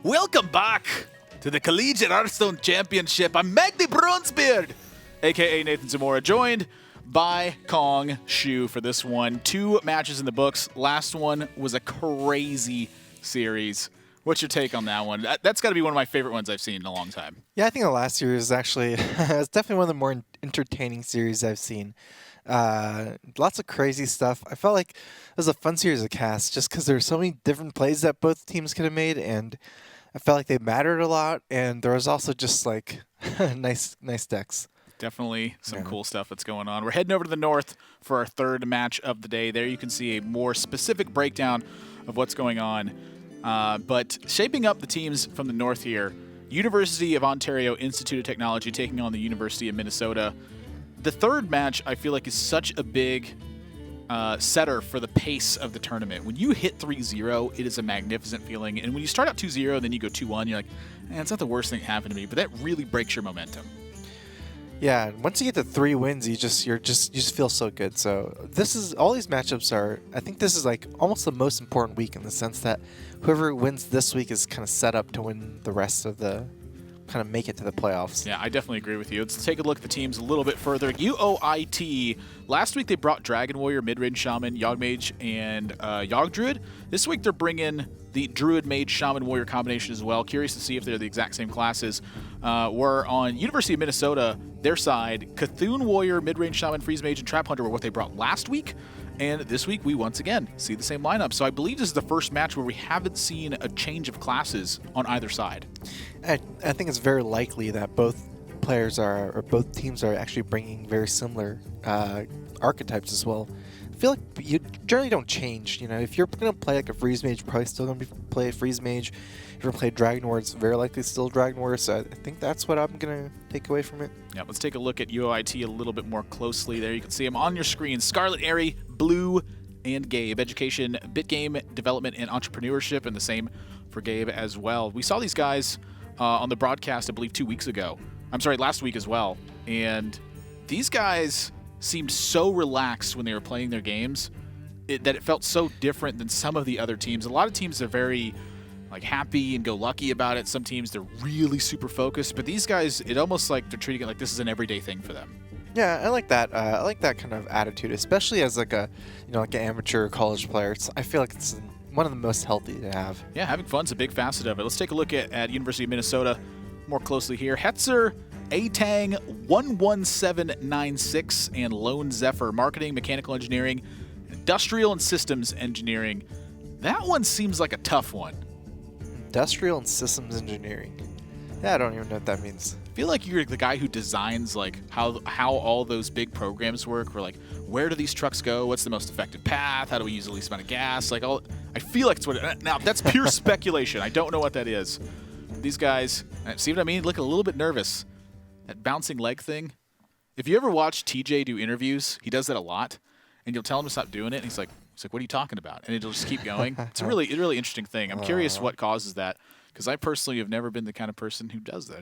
Welcome back to the Collegiate Hearthstone Championship. I'm Magni Bronzebeard, a.k.a. Nathan Zamora, joined by Kong Shu for this one. 2 matches in the books. Last one was a crazy series. What's your take on that one? That's got to be one of my favorite ones I've seen in a long time. Yeah, I think the last series is actually it's definitely one of the more entertaining series I've seen. Lots of crazy stuff. I felt like it was a fun series of casts just because there were so many different plays that both teams could have made, and I felt like they mattered a lot. And there was also just like nice decks. Definitely some cool stuff that's going on. We're heading over to the north for our 3rd match of the day. There you can see a more specific breakdown of what's going on. But shaping up the teams from the north here, University of Ontario Institute of Technology taking on the University of Minnesota. The 3rd match, I feel like, is such a big setter for the pace of the tournament. When you hit 3-0, it is a magnificent feeling. And when you start out 2-0, then you go 2-1, you're like, it's not the worst thing that happened to me. But that really breaks your momentum. Yeah, once you get to 3 wins, you just feel so good. So all these matchups are. I think this is like almost the most important week in the sense that whoever wins this week is kind of set up to win the rest of the. Kind of make it to the playoffs. Yeah, I definitely agree with you. Let's take a look at the teams a little bit further. UOIT, last week they brought Dragon Warrior, Midrange Shaman, Yogg Mage, and Yogg Druid. This week they're bringing the Druid Mage Shaman Warrior combination as well. Curious to see if they're the exact same classes. We're on University of Minnesota, their side, Cthulhu Warrior, Midrange Shaman, Freeze Mage, and Trap Hunter were what they brought last week. And this week, we once again see the same lineup. So I believe this is the first match where we haven't seen a change of classes on either side. I think it's very likely that both teams are actually bringing very similar archetypes as well. I feel like you generally don't change. You know, if you're going to play like a Freeze Mage, you're probably still going to play a Freeze Mage. If you're going to play Dragon Warrior, it's very likely still Dragon Warrior. So I think that's what I'm going to take away from it. Yeah, let's take a look at UOIT a little bit more closely. There you can see them on your screen. Scarlet, Airy, Blue, and Gabe. Education, bit game development, and entrepreneurship, and the same for Gabe as well. We saw these guys on the broadcast, I believe, 2 weeks ago. I'm sorry, last week as well. And these guys seemed so relaxed when they were playing their games that it felt so different than some of the other teams. A lot of teams are very happy and go lucky about it. Some teams, they're really super focused. But these guys, it almost like they're treating it like this is an everyday thing for them. Yeah, I like that. I like that kind of attitude, especially as like an amateur college player. I feel like it's one of the most healthy to have. Yeah, having fun's a big facet of it. Let's take a look at University of Minnesota more closely here. Hetzer, A-Tang, 11796, and Lone Zephyr. Marketing, mechanical engineering, industrial and systems engineering. That one seems like a tough one. Industrial and systems engineering. Yeah, I don't even know what that means. I feel like you're the guy who designs how all those big programs work. Where where do these trucks go? What's the most effective path? How do we use the least amount of gas? I feel like it's what. Now that's pure speculation. I don't know what that is. These guys, see what I mean? Look a little bit nervous. That bouncing leg thing. If you ever watch TJ do interviews, he does that a lot, and you'll tell him to stop doing it, and he's like, what are you talking about? And it'll just keep going. It's a really interesting thing. I'm curious what causes that. Because I personally have never been the kind of person who does that.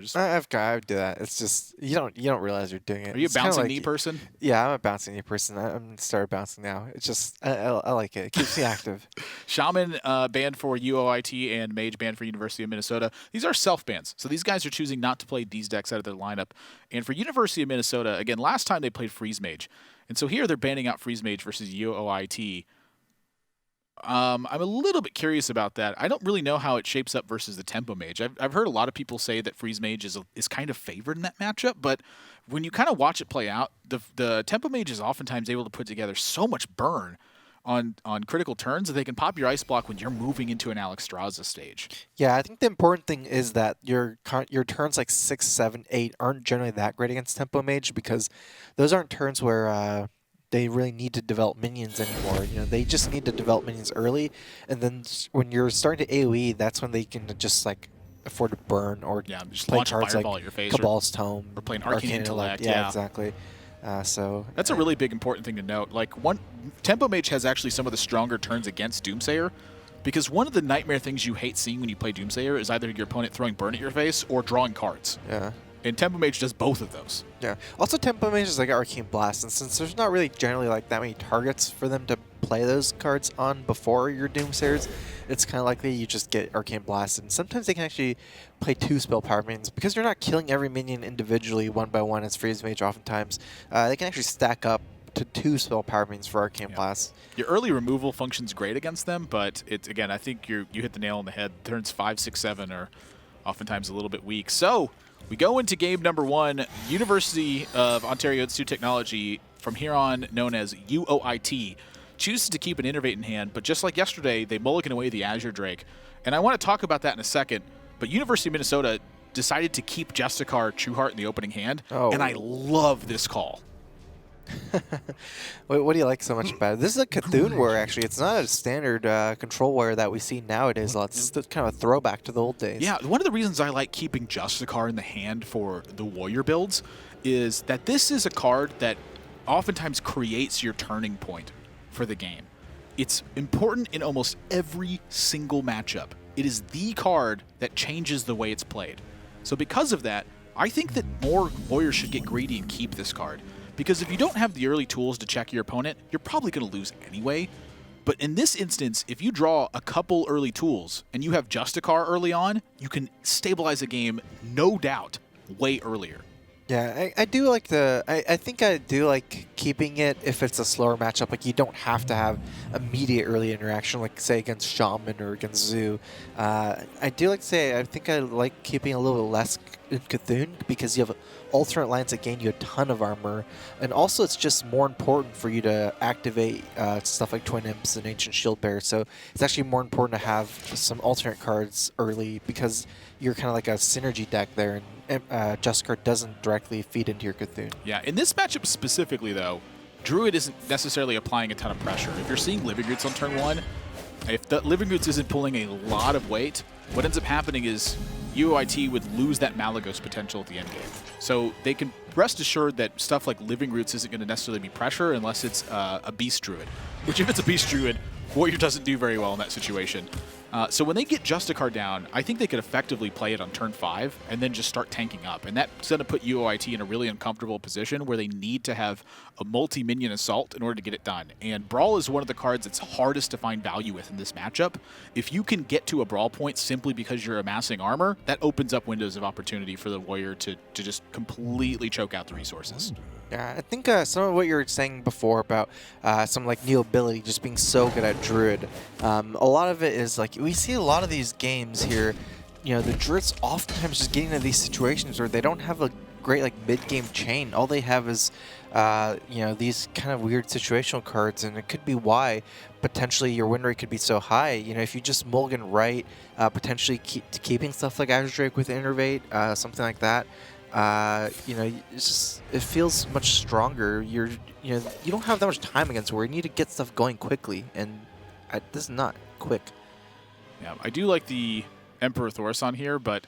I do that. It's just you don't realize you're doing it. Are you a bouncing knee person? Yeah, I'm a bouncing knee person. I'm started bouncing now. It's just I like it. It keeps me active. Shaman banned for UOIT and Mage banned for University of Minnesota. These are self bans, so these guys are choosing not to play these decks out of their lineup. And for University of Minnesota, again, last time they played Freeze Mage, and so here they're banning out Freeze Mage versus UOIT. I'm a little bit curious about that. I don't really know how it shapes up versus the Tempo Mage. I've heard a lot of people say that Freeze Mage is kind of favored in that matchup, but when you kind of watch it play out, the Tempo Mage is oftentimes able to put together so much burn on critical turns that they can pop your Ice Block when you're moving into an Alexstrasza stage. Yeah, I think the important thing is that your turns like 6, 7, 8 aren't generally that great against Tempo Mage because those aren't turns where they really need to develop minions anymore. They just need to develop minions early, and then when you're starting to AoE, that's when they can just afford to burn or just play launch cards a fireball at your face, Cabal's Tome or play an Arcane Intellect. Yeah, exactly. So that's a really big important thing to note. Tempo Mage has actually some of the stronger turns against Doomsayer, because one of the nightmare things you hate seeing when you play Doomsayer is either your opponent throwing burn at your face or drawing cards. Yeah. And Tempo Mage does both of those. Yeah. Also, Tempo Mage is like Arcane Blast, and since there's not really generally like that many targets for them to play those cards on before your Doomsayers, it's kind of likely you just get Arcane Blast. And sometimes they can actually play 2 spell power minions because you're not killing every minion individually one by one as Freeze Mage. Oftentimes, they can actually stack up to 2 spell power minions for Arcane Blast. Your early removal functions great against them, but it's again, I think you hit the nail on the head. Turns 5, 6, 7 are oftentimes a little bit weak. So we go into game number 1. University of Ontario Institute of Technology, from here on known as UOIT, chooses to keep an Innervate in hand, but just like yesterday, they mulligan away the Azure Drake. And I want to talk about that in a second, but University of Minnesota decided to keep Justicar Trueheart in the opening hand, and I love this call. What do you like so much about it? This is a Cthulhu warrior, actually. It's not a standard control warrior that we see nowadays. It's kind of a throwback to the old days. Yeah, one of the reasons I like keeping Justicar in the hand for the warrior builds is that this is a card that oftentimes creates your turning point for the game. It's important in almost every single matchup. It is the card that changes the way it's played. So because of that, I think that more warriors should get greedy and keep this card. Because if you don't have the early tools to check your opponent, you're probably going to lose anyway. But in this instance, if you draw a couple early tools and you have Justicar early on, you can stabilize a game, no doubt, way earlier. Yeah, I do like I think I do like keeping it if it's a slower matchup. Like, you don't have to have immediate early interaction, like, say, against Shaman or against Zoo. I do like to say I think I like keeping a little bit less in Cthulhu because you have alternate lines that gain you a ton of armor. And also, it's just more important for you to activate stuff like Twin Imps and Ancient Shield Bearer. So it's actually more important to have some alternate cards early because you're kind of like a synergy deck there, and Justicar doesn't directly feed into your Cthulhu. Yeah, in this matchup specifically, though, Druid isn't necessarily applying a ton of pressure. If you're seeing Living Roots on turn 1, if the Living Roots isn't pulling a lot of weight, what ends up happening is UOIT would lose that Malagos potential at the end game. So they can rest assured that stuff like Living Roots isn't going to necessarily be pressure unless it's a Beast Druid, which if it's a Beast Druid, Warrior doesn't do very well in that situation. So when they get Justicar down, I think they could effectively play it on turn 5 and then just start tanking up. And that's going to put UOIT in a really uncomfortable position where they need to have a multi-minion assault in order to get it done. And Brawl is one of the cards that's hardest to find value with in this matchup. If you can get to a Brawl point simply because you're amassing armor, that opens up windows of opportunity for the Warrior to just completely choke out the resources. Yeah, I think some of what you were saying before about some like new ability just being so good at Druid, a lot of it is like we see a lot of these games here, you know, the Druids oftentimes just getting into these situations where they don't have a great like mid-game chain. All they have is you know, these kind of weird situational cards, and it could be why potentially your win rate could be so high. You know, if you just mulligan right, potentially keeping stuff like Azure Drake with Innervate, something like that. You know, it's just, it feels much stronger. You don't have that much time against Warrior. You need to get stuff going quickly, and this is not quick. Yeah, I do like the Emperor Thaurissan here, but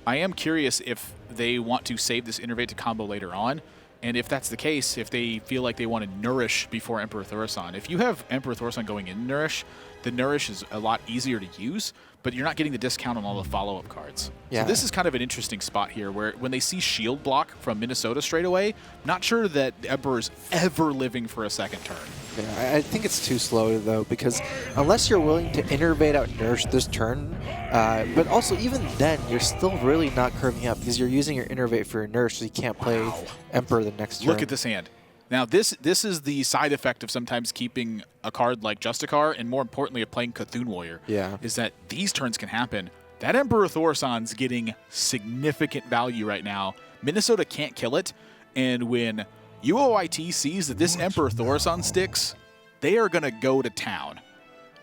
I am curious if they want to save this Innervate to combo later on. And if that's the case, if they feel like they want to Nourish before Emperor Thaurissan. If you have Emperor Thaurissan going in Nourish, the Nourish is a lot easier to use, but you're not getting the discount on all the follow-up cards. Yeah. So this is kind of an interesting spot here where when they see Shield Block from Minnesota straight away, not sure that the Emperor's ever living for a second turn. Yeah, I think it's too slow, though, because unless you're willing to Innervate out Nourish this turn, but also even then, you're still really not curving up because you're using your Innervate for your Nourish, so you can't play Emperor the next turn. Look at this hand. Now, this is the side effect of sometimes keeping a card like Justicar, and more importantly, of playing Cthulhu Warrior. Yeah. Is that these turns can happen. That Emperor Thaurissan's getting significant value right now. Minnesota can't kill it, and when UOIT sees that this Emperor Thaurissan sticks, they are going to go to town.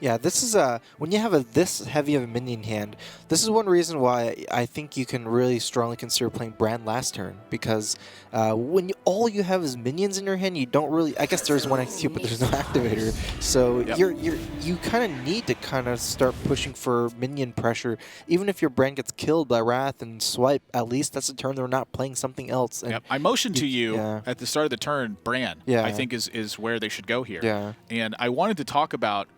Yeah, this is when you have this heavy of a minion hand, this is one reason why I think you can really strongly consider playing Brand last turn, because when all you have is minions in your hand, you don't really, I guess there's one execute, but there's no activator. So you kind of need to kind of start pushing for minion pressure. Even if your Brand gets killed by Wrath and Swipe, at least that's a turn they're not playing something else. And I motioned to you at the start of the turn, Brand, I think is where they should go here. Yeah. And I wanted to talk about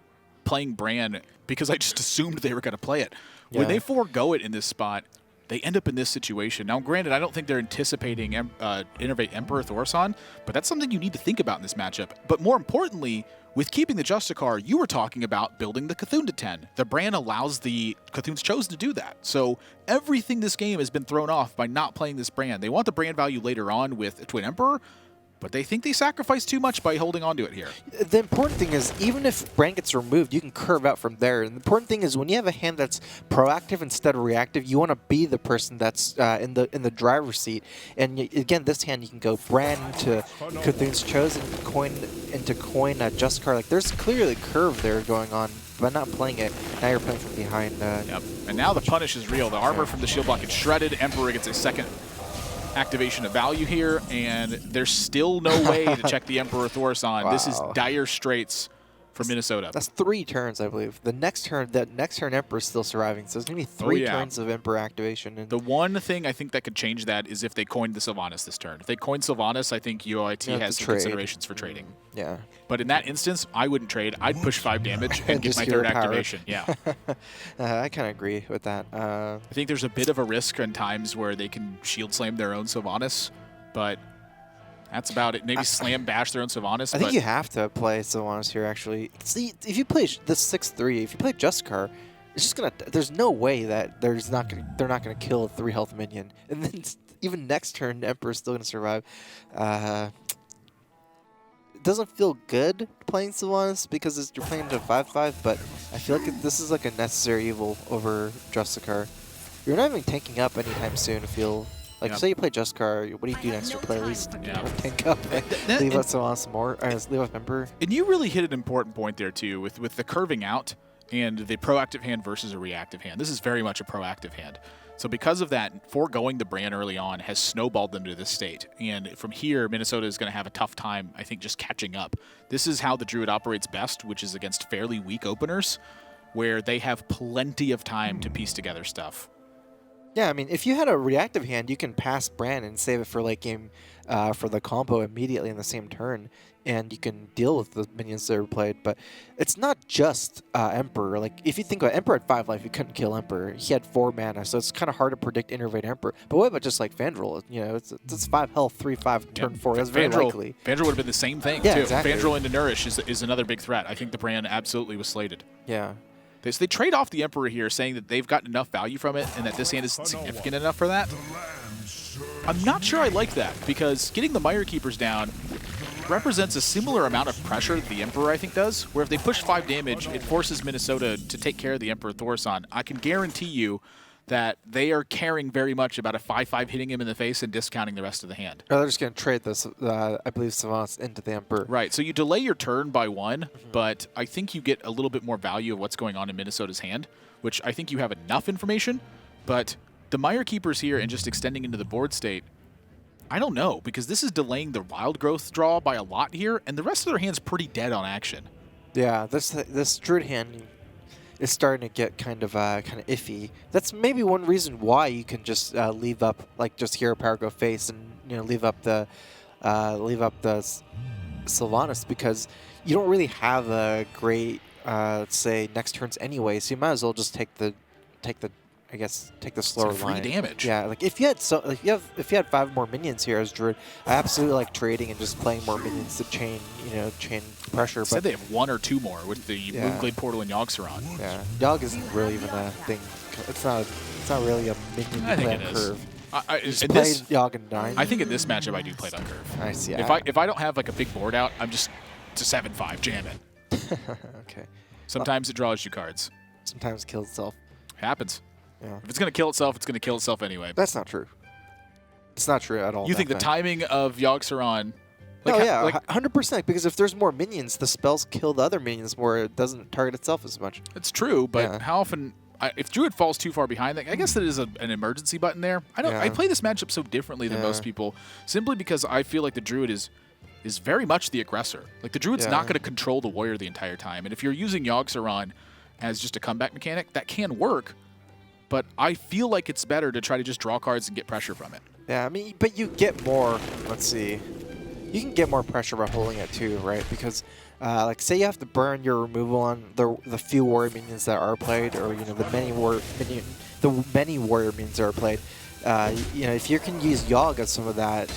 playing Bran because I just assumed they were going to play it. When they forego it in this spot, they end up in this situation. Now, granted, I don't think they're anticipating Innervate Emperor Thorson, but that's something you need to think about in this matchup. But more importantly, with keeping the Justicar, you were talking about building the Cthulhu to 10. The Bran allows the Cthulhu's Chosen to do that. So everything this game has been thrown off by not playing this Bran. They want the Bran value later on with Twin Emperor, but they think they sacrifice too much by holding on to it here. The important thing is, even if Bran gets removed, you can curve out from there. And the important thing is, when you have a hand that's proactive instead of reactive, you want to be the person that's in the driver's seat. And again, this hand you can go Bran into Cthulhu's Chosen, coin Justicar. Like, there's clearly a curve there going on, but not playing it. Now you're playing from behind. Yep. And now the punish is real. The armor from the shield block gets shredded. Emperor gets a second activation of value here, and there's still no way to check the Emperor Thorson. Wow. This is dire straits for Minnesota. That's 3 turns, I believe. The next turn, Emperor is still surviving, so it's going to be 3 turns of Emperor activation. And the one thing I think that could change that is if they coined the Sylvanas this turn. If they coined Sylvanas, I think UOIT has some considerations for trading. Yeah. But in that instance, I wouldn't trade. I'd push 5 damage and get my 3rd activation. Yeah. I kind of agree with that. I think there's a bit of a risk in times where they can shield slam their own Sylvanas, but that's about it. Maybe slam bash their own Sylvanas. I think you have to play Sylvanas here, actually. See, if you play this 6-3, if you play Justicar, it's just gonna. There's no way that they're not gonna kill a 3 health minion, and then even next turn, Emperor's still gonna survive. It doesn't feel good playing Sylvanas because you're playing into 5-5, but I feel like this is like a necessary evil over Justicar. You're not even tanking up anytime soon. I feel. Like, say you play Justicar, what do you do next? You play at least tank up, leave us some more, leave us Emperor. And you really hit an important point there, too, with the curving out and the proactive hand versus a reactive hand. This is very much a proactive hand. So because of that, foregoing the Bran early on has snowballed them to this state. And from here, Minnesota is going to have a tough time, I think, just catching up. This is how the Druid operates best, which is against fairly weak openers, where they have plenty of time to piece together stuff. Yeah, I mean, if you had a reactive hand, you can pass Bran and save it for late game for the combo immediately in the same turn, and you can deal with the minions that are played. But it's not just Emperor. Like, if you think about Emperor at 5 life, you couldn't kill Emperor. He had 4 mana, so it's kind of hard to predict Innervate Emperor. But what about just like Fandral? You know, it's 5 health, 3/5, turn 4. That's very likely. Fandral would have been the same thing, yeah, too. Exactly. Fandral into Nourish is another big threat. I think the Bran absolutely was slated. Yeah. So they trade off the Emperor here, saying that they've gotten enough value from it and that this hand isn't significant enough for that. I'm not sure I like that, because getting the Mire Keepers down represents a similar amount of pressure that the Emperor, I think, does, where if they push 5 damage, it forces Minnesota to take care of the Emperor Thorson. I can guarantee you that they are caring very much about a 5/5 hitting him in the face and discounting the rest of the hand. Oh, they're just going to trade this, I believe, Sylvanas into the Emperor. Right, so you delay your turn by 1, but I think you get a little bit more value of what's going on in Minnesota's hand, which I think you have enough information, but the Mire Keepers here and just extending into the board state, I don't know, because this is delaying the Wild Growth draw by a lot here, and the rest of their hand's pretty dead on action. Yeah, this Druid hand is starting to get kind of iffy. That's maybe one reason why you can just leave up, like, just Hero Power go face and, you know, leave up the Sylvanas, because you don't really have a great say next turns anyway, so you might as well just take the slower free line. Damage. Yeah, like if you had if you had 5 more minions here as Druid, I absolutely like trading and just playing more minions to chain pressure. Said they have 1 or 2 more with the Moonglade Portal and Yogg-Saron. Yeah, Yogg isn't really even a thing. It's not really a minion you play on curve. Just play Yogg and 9. I think in this matchup I do play it on curve. I see. If I don't have like a big board out, I'm just to 7/5 jamming. Okay. Sometimes it draws you cards. Sometimes it kills itself. Happens. Yeah. If it's going to kill itself, it's going to kill itself anyway. That's not true. It's not true at all. You think the timing of Yogg-Saron... Like, oh, yeah, 100%, because if there's more minions, the spells kill the other minions more. It doesn't target itself as much. It's true, but how often... if Druid falls too far behind, I guess that is an emergency button there. I play this matchup so differently than most people, simply because I feel like the Druid is very much the aggressor. Like, the Druid's not going to control the warrior the entire time. And if you're using Yogg-Saron as just a comeback mechanic, that can work. But I feel like it's better to try to just draw cards and get pressure from it. Yeah, I mean, but you get more, let's see, you can get more pressure by holding it too, right? Because, like, say you have to burn your removal on the few warrior minions that are played, or, the many warrior the many warrior minions that are played. You know, if you can use Yogg as some of that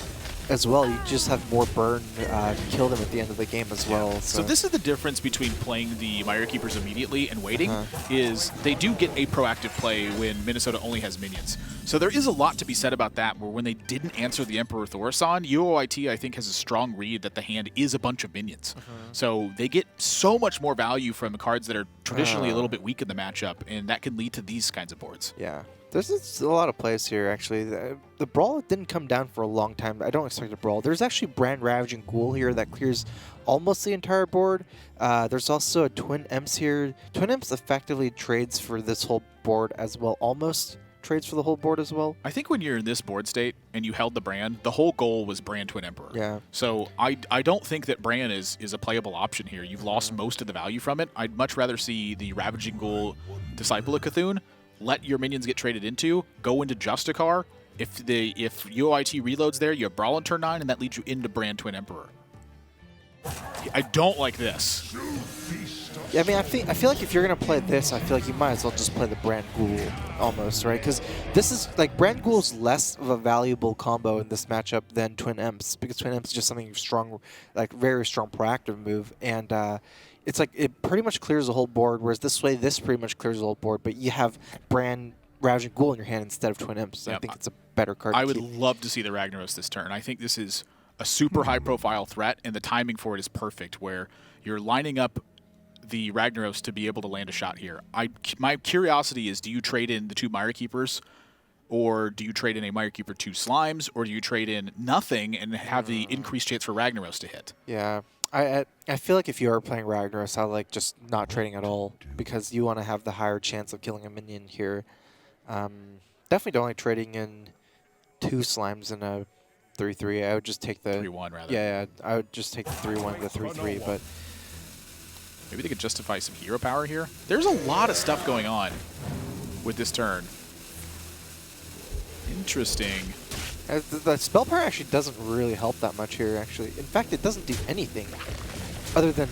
as well, you just have more burn to kill them at the end of the game as well. So this is the difference between playing the Mire Keepers immediately and waiting, is they do get a proactive play when Minnesota only has minions. So there is a lot to be said about that, where when they didn't answer the Emperor Thaurissan, UOIT, I think, has a strong read that the hand is a bunch of minions. So they get so much more value from cards that are traditionally a little bit weak in the matchup, and that can lead to these kinds of boards. Yeah. There's a lot of plays here, actually. The Brawl didn't come down for a long time. I don't expect a Brawl. There's actually Brand Ravaging Ghoul here that clears almost the entire board. There's also a Twin Imps here. Twin Imps effectively trades for this whole board as well. Almost trades for the whole board as well. I think when you're in this board state and you held the Brand, the whole goal was Brand Twin Emperor. Yeah. So I don't think that Brand is a playable option here. You've lost most of the value from it. I'd much rather see the Ravaging Ghoul Disciple of Cthulhu, let your minions get traded into, go into Justicar. If UOIT reloads there, you have Brawl on turn 9, and that leads you into Brand Twin Emperor. I don't like this. Yeah, I mean, I feel like if you're going to play this, I feel like you might as well just play the Brand Ghoul almost, right? Because this is, like, Brand Ghoul is less of a valuable combo in this matchup than Twin Imps, because Twin Imps is just something strong, like, very strong proactive move, and it's like it pretty much clears the whole board, whereas this way, this pretty much clears the whole board, but you have Brand Ravaging Ghoul in your hand instead of Twin Imps. So I think it's a better card. I would love to see the Ragnaros this turn. I think this is a super high-profile threat, and the timing for it is perfect, where you're lining up the Ragnaros to be able to land a shot here. My curiosity is, do you trade in the 2 Mire Keepers, or do you trade in a Mire Keeper 2 Slimes, or do you trade in nothing and have the increased chance for Ragnaros to hit? Yeah. I feel like if you are playing Ragnaros, I like just not trading at all, because you want to have the higher chance of killing a minion here. Definitely don't like trading in 2 Slimes in a 3-3. I would just take the 3-1 rather. Yeah, I would just take the 3-1 the 3-3, but maybe they could justify some hero power here. There's a lot of stuff going on with this turn. Interesting. The spell power actually doesn't really help that much here, actually. In fact, it doesn't do anything other than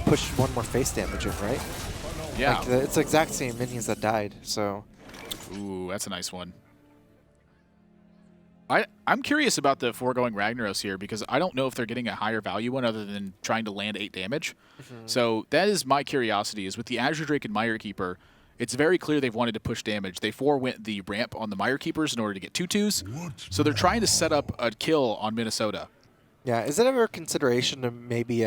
push 1 more face damage in, right? Yeah. Like, it's the exact same minions that died, so. Ooh, that's a nice one. I'm curious about the foregoing Ragnaros here, because I don't know if they're getting a higher value one other than trying to land 8 damage. So that is my curiosity, is with the Azure Drake and Mire Keeper, it's very clear they've wanted to push damage. They forewent the ramp on the Mire Keepers in order to get 2/2s. So they're trying to set up a kill on Minnesota. Yeah, is it ever a consideration to maybe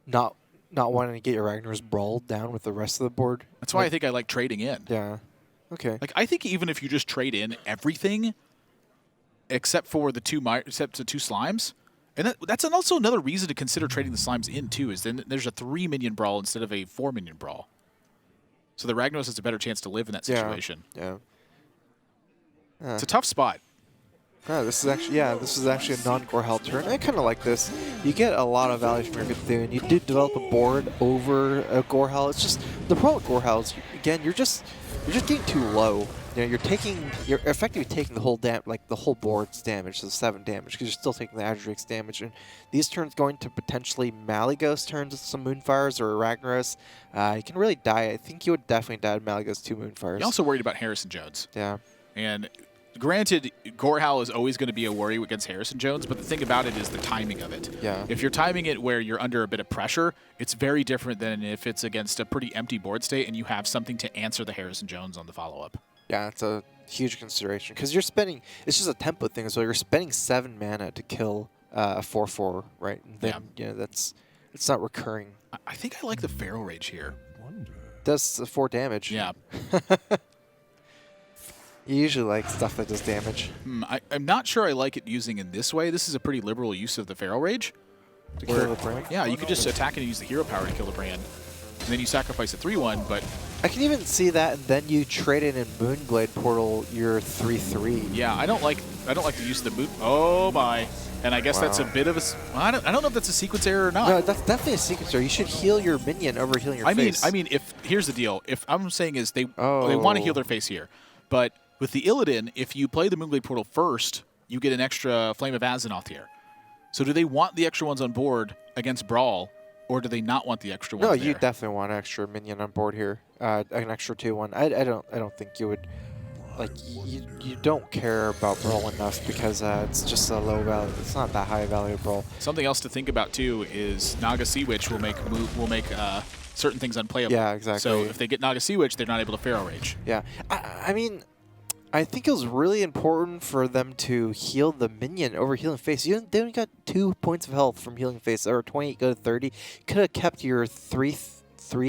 not wanting to get your Ragnaros brawled down with the rest of the board? That's why I think I like trading in. Yeah. Okay. Like, I think even if you just trade in everything except for the 2 Slimes, and that's also another reason to consider trading the Slimes in too, is then there's a 3 minion brawl instead of a 4 minion brawl. So the Ragnaros has a better chance to live in that situation. Yeah. It's a tough spot. This is actually a non-Gorehal turn. I kind of like this. You get a lot of value from your Cthulhu. You do develop a board over a Gorehal. It's just the problem with Gorehal is, again, you're just getting too low. You know, you're effectively taking the whole the whole board's damage, so 7 damage, because you're still taking the Azure Drake's damage. And these turns going to potentially Malygos turns with some Moonfires or Ragnaros. You can really die. I think you would definitely die to Malygos 2 Moonfires. You're also worried about Harrison Jones. Yeah. And granted, Gorehal is always going to be a worry against Harrison Jones, but the thing about it is the timing of it. Yeah. If you're timing it where you're under a bit of pressure, it's very different than if it's against a pretty empty board state and you have something to answer the Harrison Jones on the follow-up. Yeah, it's a huge consideration, because you're spending, it's just a tempo thing, so you're spending 7 mana to kill a 4/4, right? And then, it's not recurring. I think I like the Feral Rage here. Does 4 damage. Yeah. You usually like stuff that does damage. I'm not sure I like it using in this way. This is a pretty liberal use of the Feral Rage. To kill the brand? Yeah, you could just attack and use the hero power to kill the brand. And then you sacrifice a 3/1, but I can even see that, and then you trade it in Moonglade Portal your 3/3. Yeah, I don't like the use of the moon. Oh my! And I guess that's a bit of a. I don't know if that's a sequence error or not. No, that's definitely a sequence error. You should heal your minion over healing your face. I mean, if here's the deal. If I'm saying is they want to heal their face here, but with the Illidan, if you play the Moonglade Portal first, you get an extra Flame of Azzinoth here. So do they want the extra ones on board against Brawl? Or do they not want the extra one? You definitely want an extra minion on board here. An extra 2/1. I don't think you would like you don't care about Brawl enough because it's just a low value. It's not that high a value Brawl. Something else to think about too is Naga Sea Witch will make certain things unplayable. Yeah, exactly. So if they get Naga Sea Witch, they're not able to Pharaoh Rage. Yeah, I mean, I think it was really important for them to heal the minion over Healing Face. They only got 2 points of health from Healing Face, or 28 go to 30. Could have kept your 3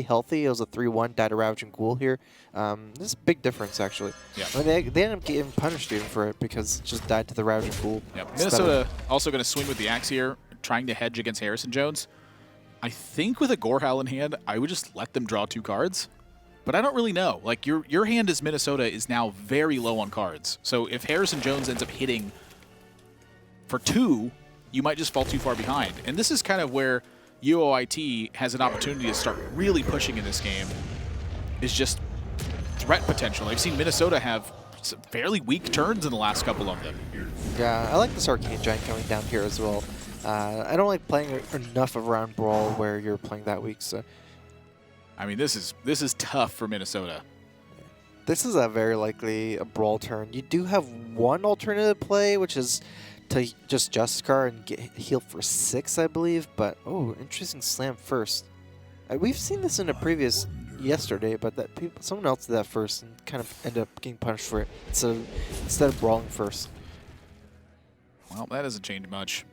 healthy. It was a 3-1, died a Ravaging Ghoul here. This is a big difference, actually. Yeah. I mean, they ended up getting punished even for it because it just died to the Ravaging Ghoul. Yep. Minnesota also going to swing with the axe here, trying to hedge against Harrison Jones. I think with a Gorehowl in hand, I would just let them draw 2 cards. But I don't really know. Like, your hand as Minnesota is now very low on cards. So if Harrison Jones ends up hitting for 2, you might just fall too far behind. And this is kind of where UOIT has an opportunity to start really pushing in this game, is just threat potential. I've seen Minnesota have some fairly weak turns in the last couple of them. Yeah, I like this Arcane Giant coming down here as well. I don't like playing enough of round Brawl where you're playing that weak, so... I mean, this is tough for Minnesota. This is a very likely a Brawl turn. You do have one alternative play, which is to just Justicar and get healed for 6, I believe. But, oh, interesting slam first. We've seen this in a previous yesterday, but someone else did that first and kind of ended up getting punished for it. So instead of brawling first. Well, that doesn't change much.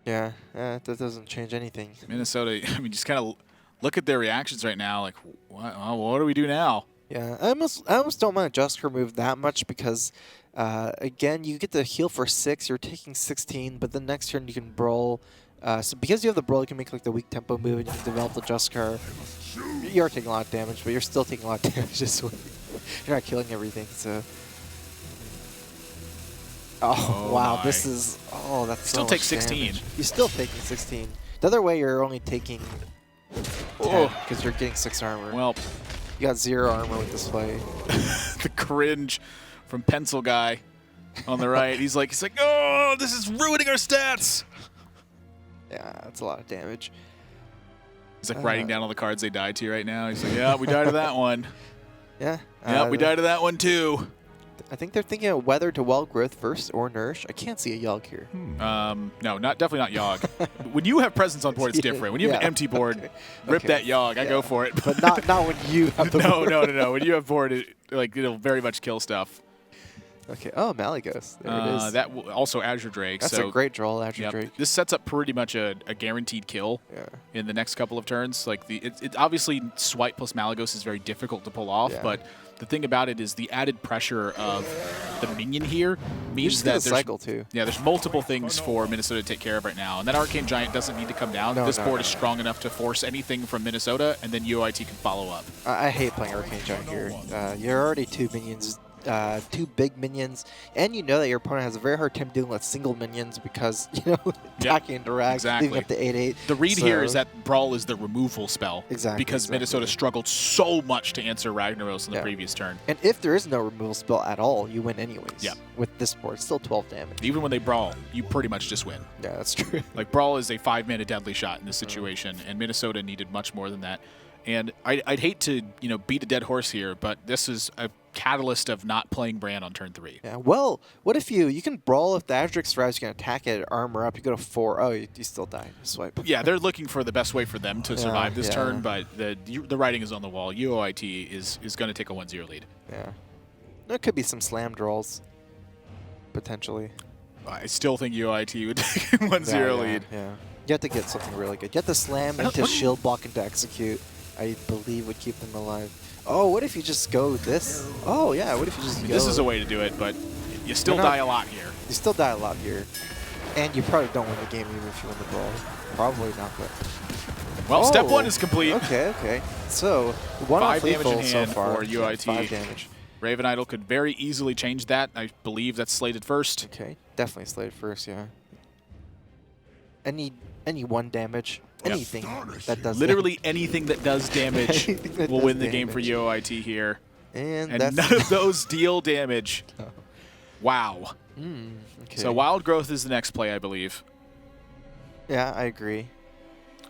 Yeah, that doesn't change anything. Minnesota, I mean, just kind of look at their reactions right now. Like, what do we do now? Yeah, I almost don't mind a Justicar move that much because, again, you get to heal for 6. You're taking 16, but the next turn you can Brawl. So because you have the Brawl, you can make like the weak tempo move and you can develop the Justicar. You are taking a lot of damage, but you're still taking a lot of damage this way. You're not killing everything, so... Oh, wow, my. this is... Oh, that's Still so take much 16. damage. You're still taking 16. The other way, you're only taking 10 because you're getting 6 armor. Well, you got 0 armor with this play. the cringe from Pencil Guy on the right. He's like, oh, this is ruining our stats. Yeah, that's a lot of damage. He's like writing down all the cards they died to right now. He's like, yeah, we died to that one. Yeah. Yeah, we died to that one too. I think they're thinking of whether to Wild Growth first or Nourish. I can't see a Yogg here. No, definitely not Yogg. When you have presence on board, it's different. When you have an empty board, rip that Yogg. I go for it. But not when you have the board. No. When you have board, it'll very much kill stuff. Okay. Oh, Malygos. There it is. That also Azure Drake. That's a great draw, Azure Drake. This sets up pretty much a guaranteed kill in the next couple of turns. Like it obviously Swipe plus Malygos is very difficult to pull off, but the thing about it is the added pressure of the minion here means that there's multiple things for Minnesota to take care of right now. And that Arcane Giant doesn't need to come down. This board is strong enough to force anything from Minnesota, and then UOIT can follow up. I hate playing Arcane Giant here. You're already 2 minions. 2 big minions, and you know that your opponent has a very hard time dealing with single minions because, attacking into rags, leaving up to 8/8. The read here is that Brawl is the removal spell. Because Minnesota struggled so much to answer Ragnaros in the previous turn. And if there is no removal spell at all, you win anyways. With this board, it's still 12 damage. Even when they Brawl, you pretty much just win. Yeah, that's true. Like, Brawl is a 5-mana deadly shot in this situation, and Minnesota needed much more than that. And I'd hate to, beat a dead horse here, but this is a catalyst of not playing Bran on turn 3. Yeah, well, what if you can Brawl if the Azure survives, you can attack it, armor up, you go to 4. Oh, you still die. Swipe. Yeah, they're looking for the best way for them to survive this turn, but the writing is on the wall. UOIT is going to take a 1-0 lead. Yeah. There could be some slam draws, potentially. I still think UOIT would take a 1-0 lead. Yeah. You have to get something really good. You have to slam into shield block and to execute. I believe would keep them alive. Oh, what if you just go this? Oh, yeah, what if you just go... This is a way to do it, but you still die a lot here. You still die a lot here. And you probably don't win the game even if you win the Brawl. Probably not, but... Well, step 1 is complete. Okay. So, 1 5 damage in hand so far for UOIT. 5 damage. Raven Idol could very easily change that. I believe that's slated first. Okay, definitely slated first, yeah. Any 1 damage. Anything that does literally anything that does damage will win the game for UOIT here. And none of those deal damage. Oh. Wow. Okay. So Wild Growth is the next play, I believe. Yeah, I agree.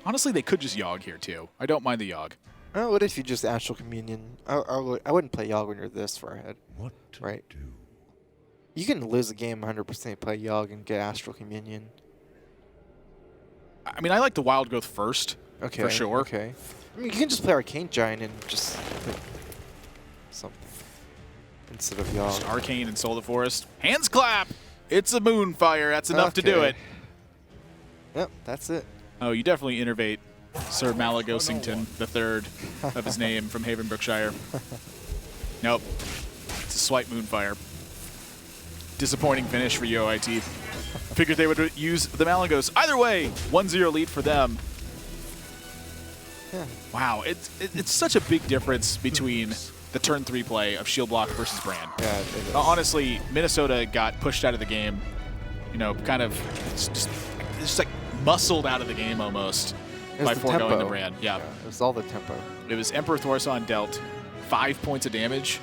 Honestly, they could just Yogg here too. I don't mind the Yogg. Oh, what if you just Astral Communion? I wouldn't play Yogg when you're this far ahead. What to Right. do? You can lose a game 100%, play Yogg and get Astral Communion. I mean, I like the Wild Growth first, Okay. for sure. Okay. I mean, you can just play Arcane Giant and just play something instead of Just Yogg. Arcane and Soul of the Forest. Hands clap! It's a Moonfire. That's enough to do Okay. it. Yep, that's it. Oh, you definitely innervate Sir Malagosington III of his name from Havenbrookshire. Nope. It's a swipe Moonfire. Disappointing finish for UOIT. Figured they would use the Malagos. Either way, 1-0 lead for them. Yeah. Wow, it's such a big difference between the turn 3 play of Shield Block versus Brand. Yeah, it is. Honestly, Minnesota got pushed out of the game, you know, kind of just like muscled out of the game almost It was by the foregoing tempo. the Brand. Yeah. It was all the tempo. It was Emperor Thorson dealt 5 points of damage,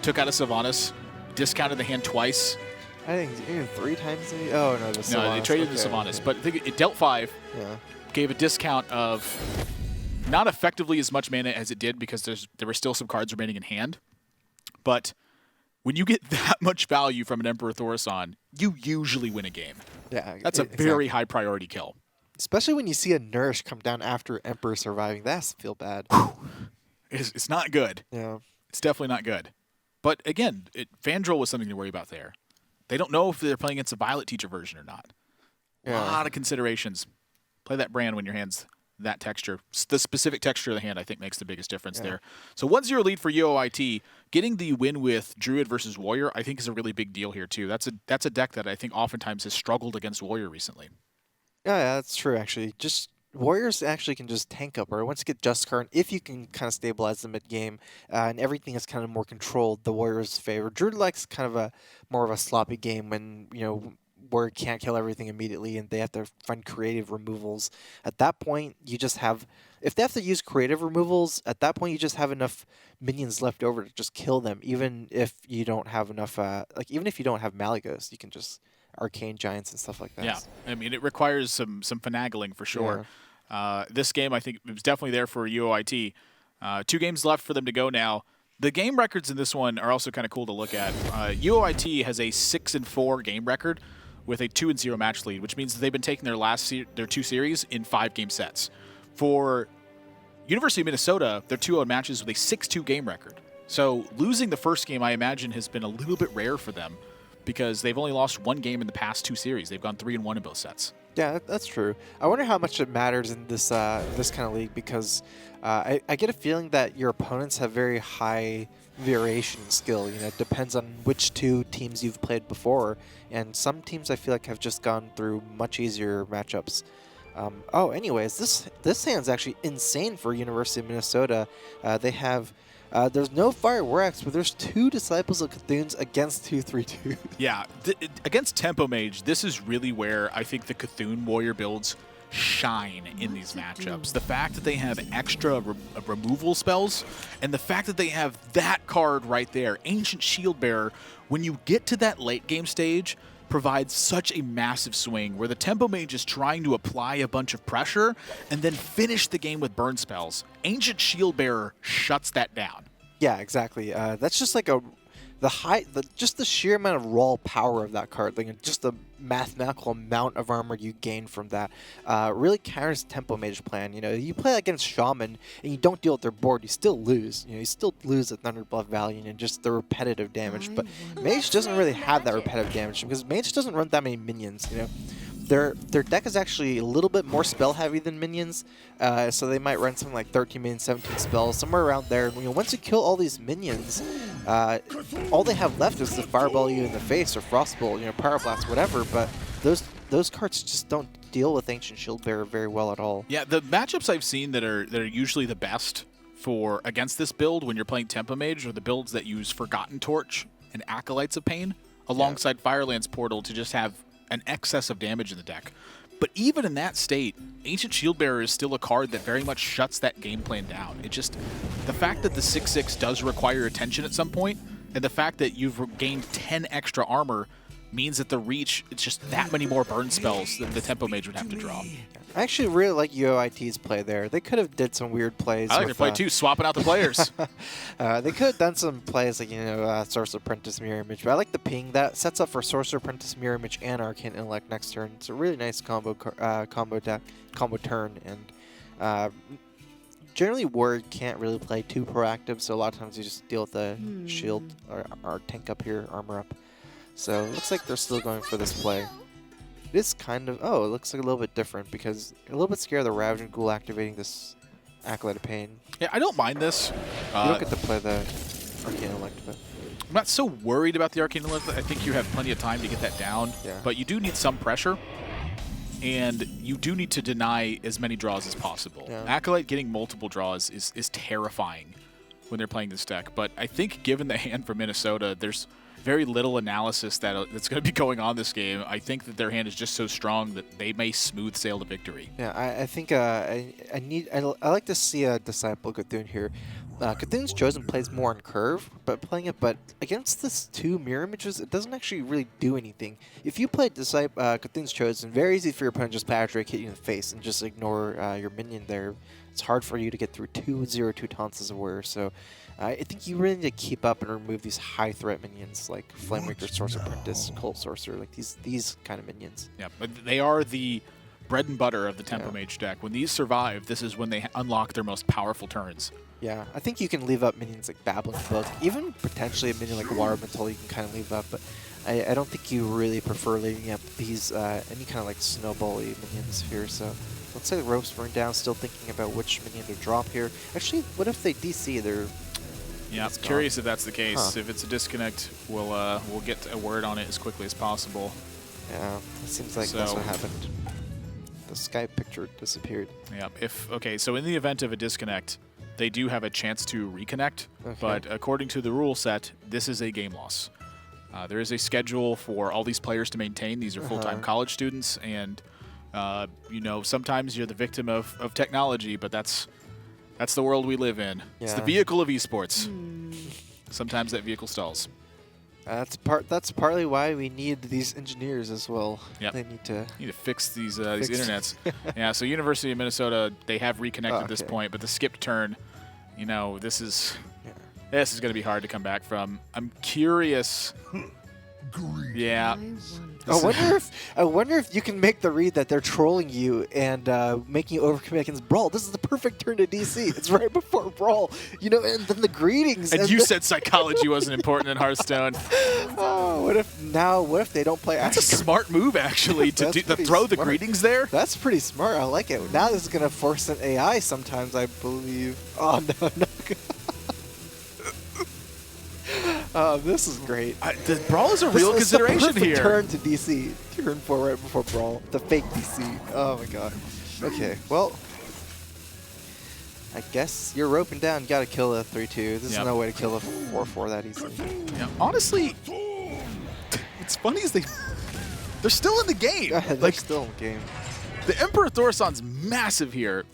took out a Sylvanas, discounted the hand twice. I think even 3 times maybe? Oh, no, the Sylvanas. No, they traded the Okay, Sylvanas, okay. but I think it dealt 5, Yeah. gave a discount of not effectively as much mana as it did because there were still some cards remaining in hand. But when you get that much value from an Emperor Thorson, you usually win a game. Yeah. That's a exactly. very high priority kill. Especially when you see a Nourish come down after Emperor surviving. That has to feel bad. It's not good. Yeah. It's definitely not good. But again, Fandral was something to worry about there. They don't know if they're playing against a Violet Teacher version or not. A Yeah. lot of considerations. Play that Brand when your hand's that texture. The specific texture of the hand, I think, makes the biggest difference there. So 1-0 lead for UOIT. Getting the win with Druid versus Warrior, I think, is a really big deal here, too. That's a deck that I think oftentimes has struggled against Warrior recently. Yeah, that's true, actually. Just Warriors actually can just tank up, or once you get Just Current, if you can kind of stabilize the mid-game, and everything is kind of more controlled, the Warriors' favor. Druid likes kind of a more of a sloppy game when, you know, Warrior can't kill everything immediately, and they have to find creative removals. At that point, you just have... If they have to use creative removals, at that point you just have enough minions left over to just kill them, even if you don't have enough... even if you don't have Malagos, you can just... Arcane Giants and stuff like that. Yeah, I mean, it requires some finagling for sure. This game, I think, it was definitely there for UOIT. 2 games left for them to go now. The game records in this one are also kind of cool to look at. UOIT has a 6-4 game record with a 2-0 match lead, which means that they've been taking their 2 series in 5-game sets. For University of Minnesota, their 2-0 matches with a 6-2 game record. So losing the first game, I imagine, has been a little bit rare for them, because they've only lost 1 game in the past 2 series. They've gone 3-1 in both sets. Yeah, that's true. I wonder how much it matters in this this kind of league, because I get a feeling that your opponents have very high variation in skill. You know, it depends on which 2 teams you've played before, and some teams I feel like have just gone through much easier matchups. Anyways, this hand's actually insane for University of Minnesota. They have... there's no Fire Warx, but there's 2 Disciples of Cthunes against 2/3/2. Yeah, against Tempo Mage, this is really where I think the Cthulhu Warrior builds shine in these matchups. The fact that they have extra removal spells, and the fact that they have that card right there, Ancient Shield Bearer, when you get to that late game stage, provides such a massive swing where the Tempo Mage is trying to apply a bunch of pressure and then finish the game with burn spells. Ancient Shield Bearer shuts that down. Yeah, exactly. That's just like just the sheer amount of raw power of that card, like just the mathematical amount of armor you gain from that, really counters Tempo Mage plan. You know, you play against Shaman and you don't deal with their board, you still lose. You know, you still lose at Thunderblood Valiant and just the repetitive damage. But Mage doesn't really have that repetitive damage because Mage doesn't run that many minions. You know, their deck is actually a little bit more spell heavy than minions, so they might run something like 13 minions, 17 spells, somewhere around there. You know, once you kill all these minions, all they have left is to fireball you in the face or frostbolt, you know, pyroblast, whatever. But those cards just don't deal with Ancient Shield Bearer very well at all. Yeah, the matchups I've seen that are usually the best for against this build when you're playing Tempo Mage are the builds that use Forgotten Torch and Acolytes of Pain alongside Firelands Portal to just have an excess of damage in the deck. But even in that state, Ancient Shield Bearer is still a card that very much shuts that game plan down. It just, the fact that the 6/6 does require attention at some point, and the fact that you've gained 10 extra armor means that the reach, it's just that many more burn spells than the Tempo Mage would have to draw. I actually really like UOIT's play there. They could have did some weird plays. I like their play too, swapping out the players. They could have done some plays like, Sorcerer Apprentice Mirror Image, but I like the ping. That sets up for Sorcerer Apprentice Mirror Image and Arcane Intellect next turn. It's a really nice combo turn, and generally Ward can't really play too proactive, so a lot of times you just deal with the shield or tank up here, armor up. So it looks like they're still going for this play. It is kind of, it looks like a little bit different because a little bit scared of the Ravaging Ghoul activating this Acolyte of Pain. Yeah, I don't mind this. You don't get to play the Arcane Intellect, but I'm not so worried about the Arcane Intellect. I think you have plenty of time to get that down, but you do need some pressure, and you do need to deny as many draws as possible. Yeah. Acolyte getting multiple draws is terrifying when they're playing this deck, but I think given the hand from Minnesota, there's very little analysis that's going to be going on this game. I think that their hand is just so strong that they may smooth sail to victory. Yeah, I think I like to see a Disciple Cthulhu here. Cthulhu's Chosen plays more on curve, but against this 2 mirror images, it doesn't actually really do anything. If you play Cthulhu's Chosen, very easy for your opponent to just Patrick, hit you in the face, and just ignore your minion there. It's hard for you to get through 2/0/2 taunts as a warrior, so I think you really need to keep up and remove these high threat minions like Flamewaker, Sorcerer Apprentice, Cult Sorcerer, like these kind of minions. Yeah, but they are the bread and butter of the Tempo Mage deck. When these survive, this is when they unlock their most powerful turns. Yeah, I think you can leave up minions like Babbling Book, even potentially a minion like Water Mental you can kind of leave up, but I don't think you really prefer leaving up these any kind of like snowball-y minions here, so let's say the Ropes Burn Down, still thinking about which minion to drop here. Actually, what if they DC their... Yeah, I'm curious if that's the case. If it's a disconnect, we'll get a word on it as quickly as possible. Yeah, it seems like that's what happened. The Skype picture disappeared. Yeah, so in the event of a disconnect, they do have a chance to reconnect, but according to the rule set, this is a game loss. There is a schedule for all these players to maintain. These are full-time college students, and sometimes you're the victim of technology, but that's the world we live in. Yeah. It's the vehicle of esports. Sometimes that vehicle stalls. That's partly why we need these engineers as well. Yep. They need to fix these internets. Yeah, so University of Minnesota, they have reconnected at this point, but the skipped turn, this is going to be hard to come back from. I'm curious. Yeah. I wonder if you can make the read that they're trolling you and making you overcommit against Brawl. This is the perfect turn to DC. It's right before Brawl, and then the greetings. And you said psychology wasn't important in Hearthstone. Oh, what if they don't play? That's a smart move, actually, to throw the greetings there. That's pretty smart. I like it. Now this is gonna force an AI sometimes, I believe. Oh no. This is great. The Brawl is a real consideration here. Turn to DC. Turn 4 right before Brawl. The fake DC. Oh my god. Okay, well, I guess you're roping down. You gotta kill a 3/2. There's no way to kill a 4/4 that easily. Yeah. Honestly, what's funny is they're still in the game. They're still in the game. The Emperor Thorsan's massive here.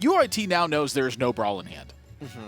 UOIT now knows there's no Brawl in hand.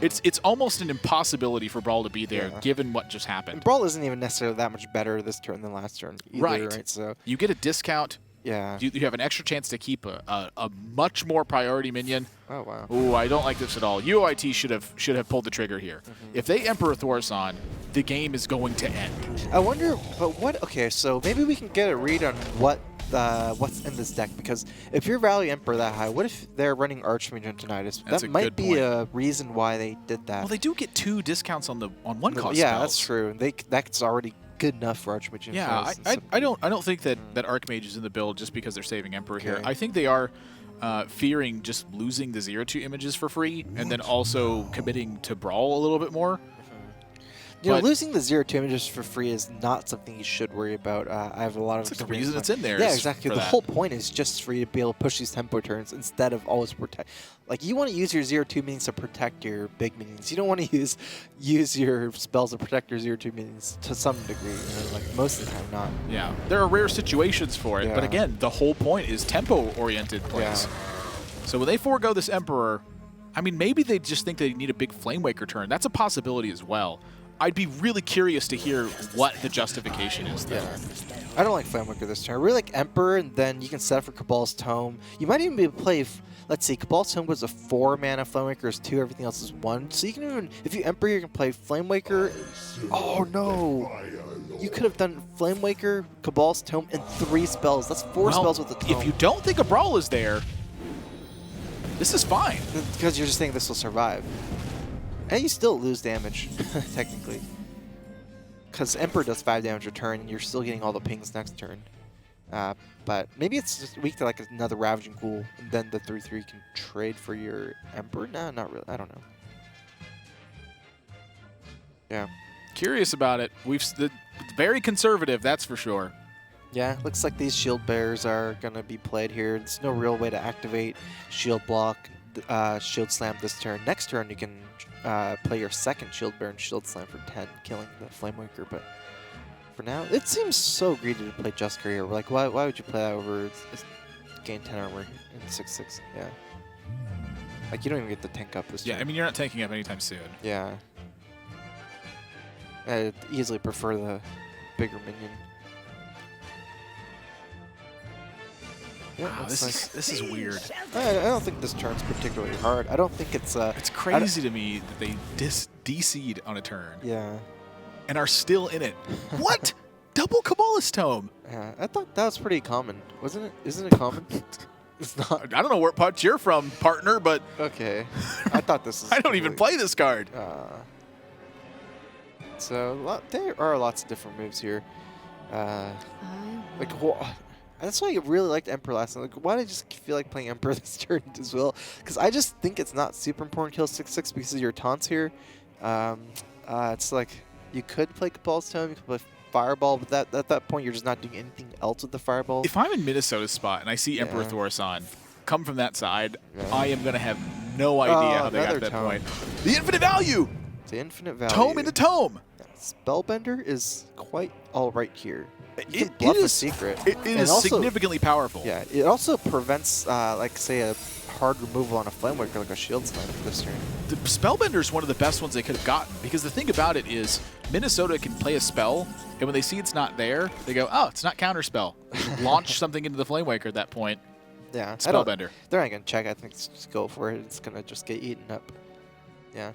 It's almost an impossibility for Brawl to be there, given what just happened. And Brawl isn't even necessarily that much better this turn than last turn either, right? So you get a discount. Yeah. You have an extra chance to keep a much more priority minion. Oh wow. Ooh, I don't like this at all. UOIT should have pulled the trigger here. If they Emperor Thorsan, the game is going to end. I wonder, but what? Okay, so maybe we can get a read on what's in this deck, because if your value Emperor that high, what if they're running Archmage and Tinnitus? That might be a reason why they did that. Well, they do get 2 discounts on one cost. Yeah, spells. that's true. That's already good enough for Archmage. And yeah, I don't think that Archmage is in the build just because they're saving Emperor here. I think they are fearing just losing the 0/2 images for free, and then also committing to Brawl a little bit more. Losing the 0/2 images for free is not something you should worry about. I have a lot of the reason it's in there. Yeah, exactly. The whole point is just for you to be able to push these tempo turns instead of always protect. Like, you want to use your 0/2 minions to protect your big minions. You don't want to use your spells to protect your 0/2 minions to some degree. Like, most of the time, not. Yeah, there are rare situations for it, but again, the whole point is tempo-oriented plays. Yeah. So when they forego this Emperor, I mean, maybe they just think they need a big Flamewaker turn. That's a possibility as well. I'd be really curious to hear what the justification is there. Yeah. I don't like Flamewaker this turn. I really like Emperor, and then you can set up for Cabal's Tome. You might even be able to play, let's see, Cabal's Tome goes a 4 mana, Flamewaker is 2, everything else is 1. So you can even, if you Emperor, you can play Flamewaker. Oh no! You could have done Flamewaker, Cabal's Tome, and 3 spells. That's 4 spells with the Tome. If you don't think a Brawl is there, this is fine. Because you're just thinking this will survive. And you still lose damage, technically. Because Emperor does 5 damage a turn, and you're still getting all the pings next turn. But maybe it's just weak to like another Ravaging Ghoul, and then the 3/3 can trade for your Emperor? No, not really. I don't know. Yeah. Curious about it. It's very conservative, that's for sure. Yeah, looks like these Shield Bearers are going to be played here. There's no real way to activate Shield Block, Shield Slam this turn. Next turn, you can play your second Shield Bearer and Shield Slam for 10, killing the Flamewaker. But for now, it seems so greedy to play Juskar here. We're like, why would you play that over gain 10 armor in 6/6? Yeah. Like, you don't even get the tank up this turn. Yeah, I mean, you're not tanking up anytime soon. Yeah. I'd easily prefer the bigger minion. Yeah, Wow, this is weird. I don't think this turn's particularly hard. I don't think it's... It's crazy to me that they DC'd on a turn. Yeah. And are still in it. What? Double Cabalist Tome. Yeah, I thought that was pretty common, wasn't it? Isn't it common? It's not. I don't know where part you're from, partner, but... Okay. I thought this is... I don't even play this card. So there are lots of different moves here. That's why I really liked Emperor last time. Like, why did I just feel like playing Emperor this turn as well? Because I just think it's not super important to kill 6/6 because of your taunts here. It's like you could play Cabal's Tome, you could play Fireball, but at that point you're just not doing anything else with the Fireball. If I'm in Minnesota's spot and I see Emperor Thorson come from that side, I am going to have no idea how they got to that point. The infinite value! The infinite value. Tome into Tome! Yeah, Spellbender is quite alright here. You can bluff a secret. It is also significantly powerful. Yeah, it also prevents, like, say, a hard removal on a Flamewaker, like a Shield Slam this turn. The Spellbender is one of the best ones they could have gotten, because the thing about it is Minnesota can play a spell, and when they see it's not there, they go, oh, it's not Counterspell. Launch something into the Flamemaker at that point. Yeah. Spellbender. They're not going to check. I think just go for it. It's going to just get eaten up. Yeah.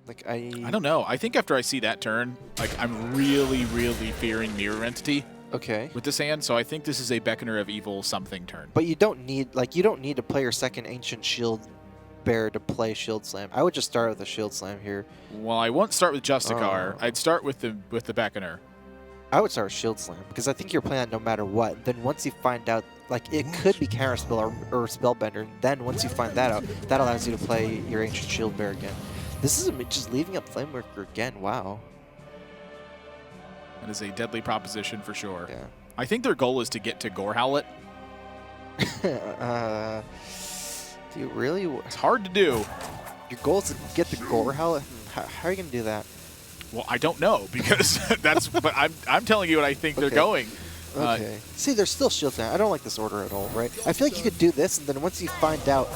Like, I don't know. I think after I see that turn, like, I'm really, really fearing Mirror Entity. Okay. With this hand, so I think this is a Beckoner of Evil something turn. But you don't need to play your second Ancient Shield Bearer to play Shield Slam. I would just start with a Shield Slam here. Well, I won't start with Justicar. I'd start with the Beckoner. I would start with Shield Slam because I think you're playing that no matter what. Then once you find out, like, it could be Counterspell or Spellbender, and then once you find that out, that allows you to play your Ancient Shield Bearer again. This is just leaving up Flamewaker again. Wow. That is a deadly proposition for sure. Yeah. I think their goal is to get to Gore Howlet. Do you really? It's hard to do. Your goal is to get the Gore Howlet? How are you going to do that? Well, I don't know because that's. But I'm telling you what I think they're going. Okay. See, there's still Shield Slam. I don't like this order at all, right? I feel like you could do this, and then once you find out,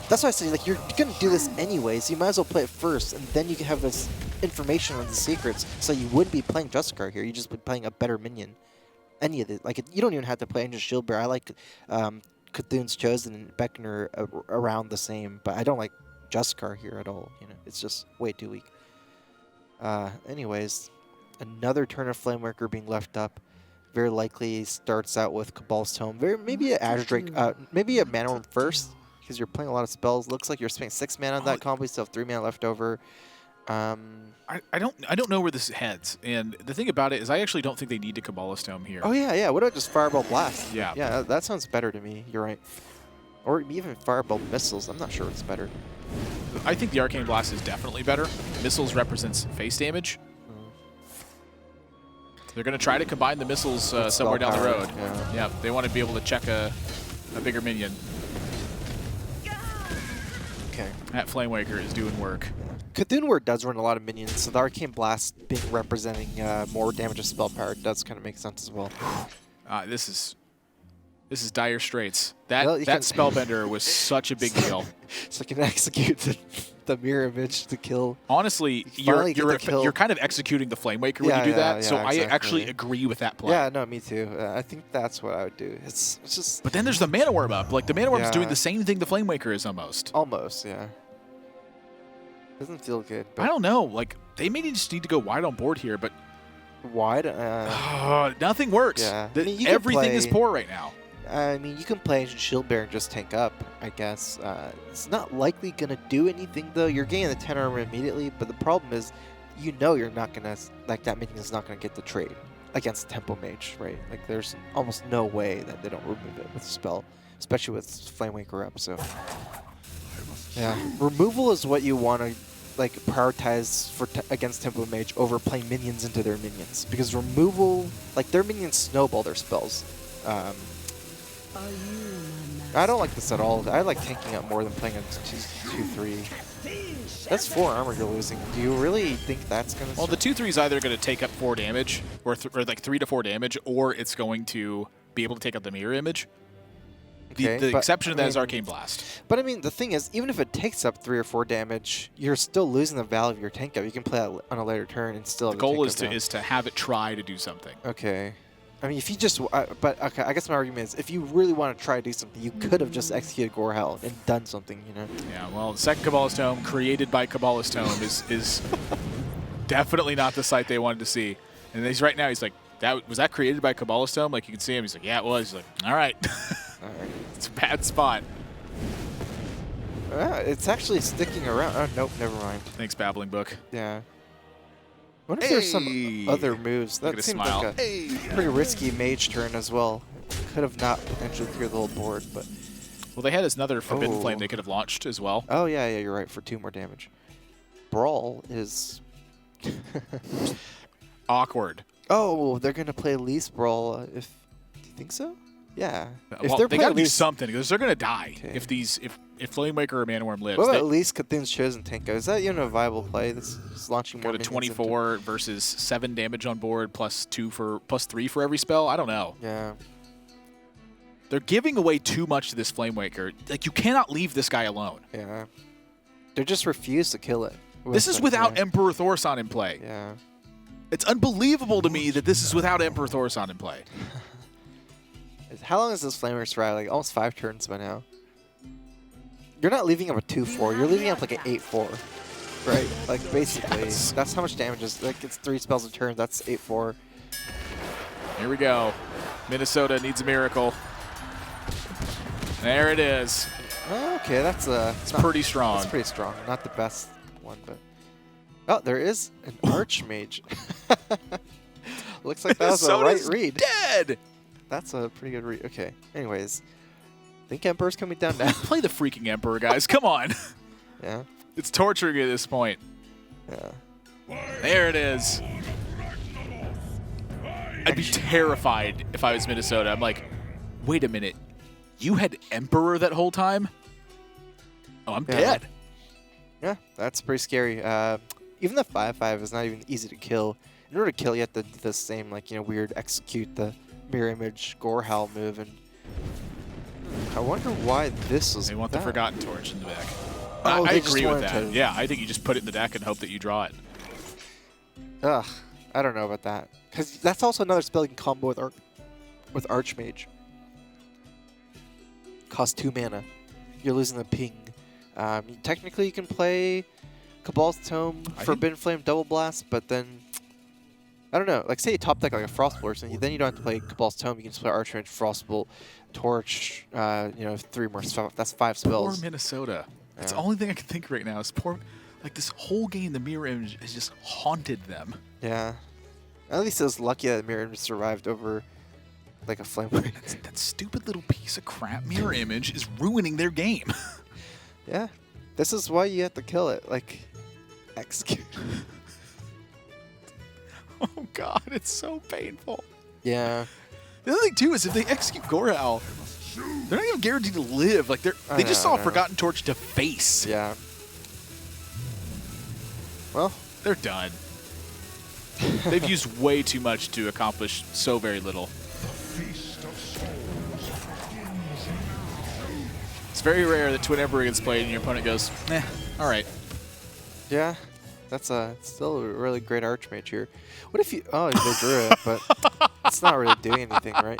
that's why I say, like, you're going to do this anyways. You might as well play it first, and then you can have this information on the secrets, so you wouldn't be playing Justicar here. You'd just be playing a better minion. Any of it. Like, you don't even have to play Ancient Shield Bearer. I like Cthulhu's Chosen and Beckoner around the same, but I don't like Justicar here at all. You know, it's just way too weak. Anyways, another turn of Flamewaker being left up. Very likely starts out with Cabal's Tome. Maybe an Azure Drake, maybe a Mana Worm first, because you're playing a lot of spells. Looks like you're spending 6 mana on that combo. You still have 3 mana left over. I don't know where this heads, and the thing about it is I actually don't think they need to Cabalist Tome here. Oh yeah. What about just Fireball Blast? Yeah. Yeah, that sounds better to me. You're right. Or even Fireball Missiles. I'm not sure what's better. I think the Arcane Blast is definitely better. Missiles represents face damage. They're going to try to combine the missiles somewhere down the road. Yeah, they want to be able to check a bigger minion. Okay. That Flamewaker is doing work. Cthulhu does run a lot of minions, so the Arcane Blast being representing more damage of spell power does kind of make sense as well. This This is dire straits. That Well, that spellbender was such a big deal. So you can execute the mirror image to kill. Honestly, you're kind of executing the Flame Waker when you do that. So I actually agree with that play. Yeah, no, me too. I think that's what I would do. It's just. But then there's the Mana Worm up. Like the Mana Worm's doing the same thing the Flame Waker is almost. Almost, yeah. Doesn't feel good. But I don't know. Like they may just need to go wide on board here, but wide. nothing works. Yeah. Everything is poor right now. I mean, you can play Ancient Shield Bearer and just tank up, I guess. It's not likely going to do anything, though. You're getting the 10 armor immediately, but the problem is, you know you're not going to, like, that minion is not going to get the trade against Tempo Mage, right? Like, there's almost no way that they don't remove it with spell, especially with Flame Waker up, so. Yeah, removal is what you want to, like, prioritize for against Tempo Mage over playing minions into their minions, because removal, like, their minions snowball their spells. I don't like this at all. I like tanking up more than playing a 2-3. That's 4 armor you're losing. Do you really think that's going to... Well, the 2-3 is either going to take up 4 damage, or like 3 to 4 damage, or it's going to be able to take out the mirror image. Okay, the exception to that is Arcane Blast. But I mean, the thing is, even if it takes up 3 or 4 damage, you're still losing the value of your tank up. You can play that on a later turn and still... The goal is to have it try to do something. Okay. I mean, if you just, but okay, I guess my argument is, if you really want to try to do something, you could have just executed Gorehell and done something, you know? Yeah, well, the second Kabbalist Tome, created by Kabbalist Tome, is definitely not the sight they wanted to see. And he's right now, he's like, was that created by Kabbalist Tome? Like, you can see him, he's like, yeah, it was. He's like, all right. All right. It's a bad spot. It's actually sticking around. Oh, nope, never mind. Thanks, Babbling Book. Yeah. I wonder if there's some other moves. That seemed like a pretty risky mage turn as well. Could have not potentially cleared the whole board, but... Well, they had another Forbidden Flame they could have launched as well. Oh, yeah, you're right, for 2 more damage. Brawl is... Awkward. Oh, they're going to play Least Brawl do you think so? Yeah. Well, they got to do something, because they're going to die if Flame Waker or Mana Worm lives. What about at least Cthulhu's Chosen Tenko? Is that even a viable play? This is launching more minions. Got a 24 versus 7 damage on board, plus 3 for every spell? I don't know. Yeah. They're giving away too much to this Flame Waker. Like, you cannot leave this guy alone. Yeah. They just refuse to kill it. This is without Emperor Thorson in play. Yeah. It's unbelievable to me that this is without Emperor Thorson in play. How long has this Flame Waker survived? Like, almost 5 turns by now. You're not leaving up a 2-4. You're leaving up like an 8-4, right? Like, basically, that's how much damage is. Like, it's 3 spells a turn. That's 8-4. Here we go. Minnesota needs a miracle. There it is. Okay, that's it's pretty strong. It's pretty strong. Not the best one, but... Oh, there is an Archmage. Looks like that was a right read. Dead! That's a pretty good read. Okay, anyways. I think Emperor's coming down now. Play the freaking Emperor, guys. Come on. Yeah. It's torturing at this point. Yeah. There it is. I'd be terrified if I was Minnesota. I'm like, wait a minute. You had Emperor that whole time? Oh, I'm dead. Yeah, that's pretty scary. Even the 5-5 is not even easy to kill. In order to kill, you have to do the same, like, you know, weird execute the mirror image Gorehowl move, and I wonder why this is. They want the Forgotten Torch in the back. Oh, I agree with that. Yeah, I think you just put it in the deck and hope that you draw it. Ugh, I don't know about that, because that's also another spell you can combo with Archmage. Cost 2 mana. You're losing the ping. Technically, you can play Cabal's Tome, Forbidden Flame, Double Blast, but then I don't know. Like, say you top deck like a Frostbolt or something, then you don't have to play Cabal's Tome. You can just play Archmage, Frostbolt, Torch. You know, 3 more. That's 5 spells. Poor Minnesota. That's the only thing I can think right now is poor. Like, this whole game, the mirror image has just haunted them. Yeah. At least it was lucky that the mirror image survived over like a flame. That stupid little piece of crap mirror image is ruining their game. Yeah. This is why you have to kill it. Like, execute. Oh, God. It's so painful. Yeah. The other thing, too, is if they execute Gorehowl, they're not even guaranteed to live. Like, they just saw a Forgotten Torch to face. Yeah. Well, they're done. They've used way too much to accomplish so very little. It's very rare that Twin Emperor gets played and your opponent goes, all right. Yeah, that's still a really great Archmage here. What if you... Oh, they drew it, but it's not really doing anything, right?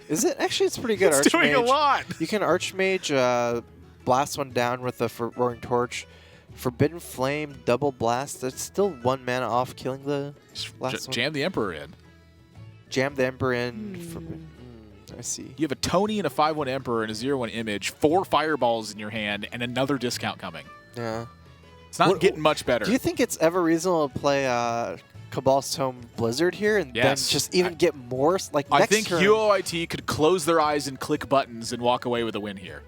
Is it? Actually, it's pretty good. It's Archmage. doing a lot. You can Archmage blast one down with the Roaring Torch. Forbidden Flame, double blast. That's still 1 mana off killing the last one. Jam the Emperor in. Jam the Emperor in. I see. You have a Tony and a 5/1 Emperor and a 0/1 Image, 4 Fireballs in your hand, and another discount coming. Yeah. It's not getting much better. Do you think it's ever reasonable to play Cabal's Tome Blizzard here and then just even get more? Like I next think turn, UOIT could close their eyes and click buttons and walk away with a win here.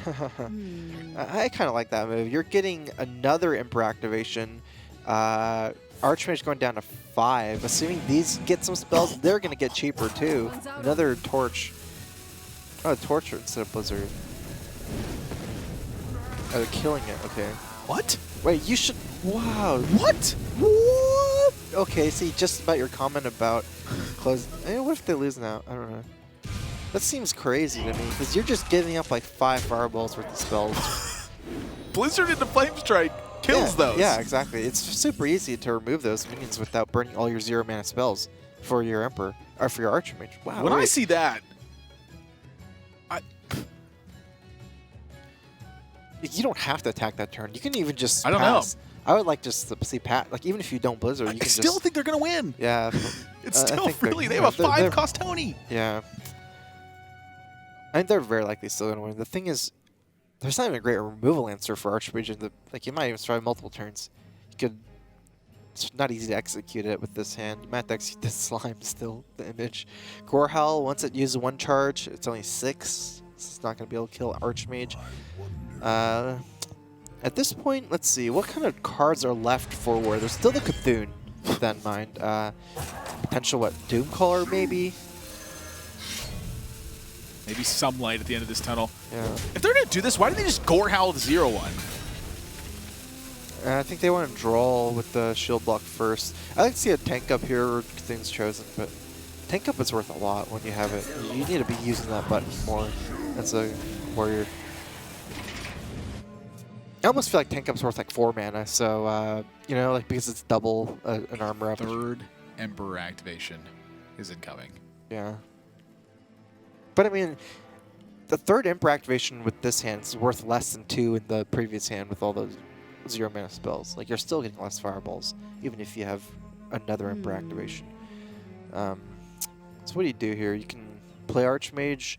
I kind of like that move. You're getting another Emperor activation. Archmage going down to 5. Assuming these get some spells, they're going to get cheaper too. Another Torch. Oh, Torch instead of Blizzard. Oh, they're killing it. Okay. What? Wait, you should... Wow. What? What? Okay, see, just about your comment about close... what if they lose now? I don't know. That seems crazy to me, because you're just giving up like 5 fireballs worth of spells. Blizzard into Flame Strike kills those. Yeah, exactly. It's super easy to remove those minions without burning all your 0 mana spells for your Emperor, or for your Archmage. Wow. When I see that... You don't have to attack that turn. You can even just I don't pass. know. I would like just to see Pat. Like, even if you don't Blizzard, you can still think they're going to win. Yeah. It's still really... They have a 5-cost Tony. Yeah. I think they're very likely still going to win. The thing is, there's not even a great removal answer for Archmage. Like, you might even survive multiple turns. You could... It's not easy to execute it with this hand. You might have to execute this slime still, the image. Gorehowl, once it uses 1 charge, it's only 6. It's not going to be able to kill Archmage. At this point, let's see. What kind of cards are left for War? There's still the Cthulhu, keep that in mind. Potential, what, Doomcaller, maybe? Maybe some light at the end of this tunnel. Yeah. If they're going to do this, why don't they just Gorehowl with 0/1? I think they want to draw with the shield block first. I like to see a tank up here where Cthulhu's chosen, but tank up is worth a lot when you have it. You need to be using that button more as a warrior. I almost feel like tank up's worth like 4 mana, so, you know, like because it's double an armor up. 3rd Emperor activation is incoming. Yeah. But I mean, the 3rd Emperor activation with this hand is worth less than 2 in the previous hand with all those 0 mana spells. Like, you're still getting less fireballs, even if you have another Emperor activation. So what do you do here? You can play Archmage,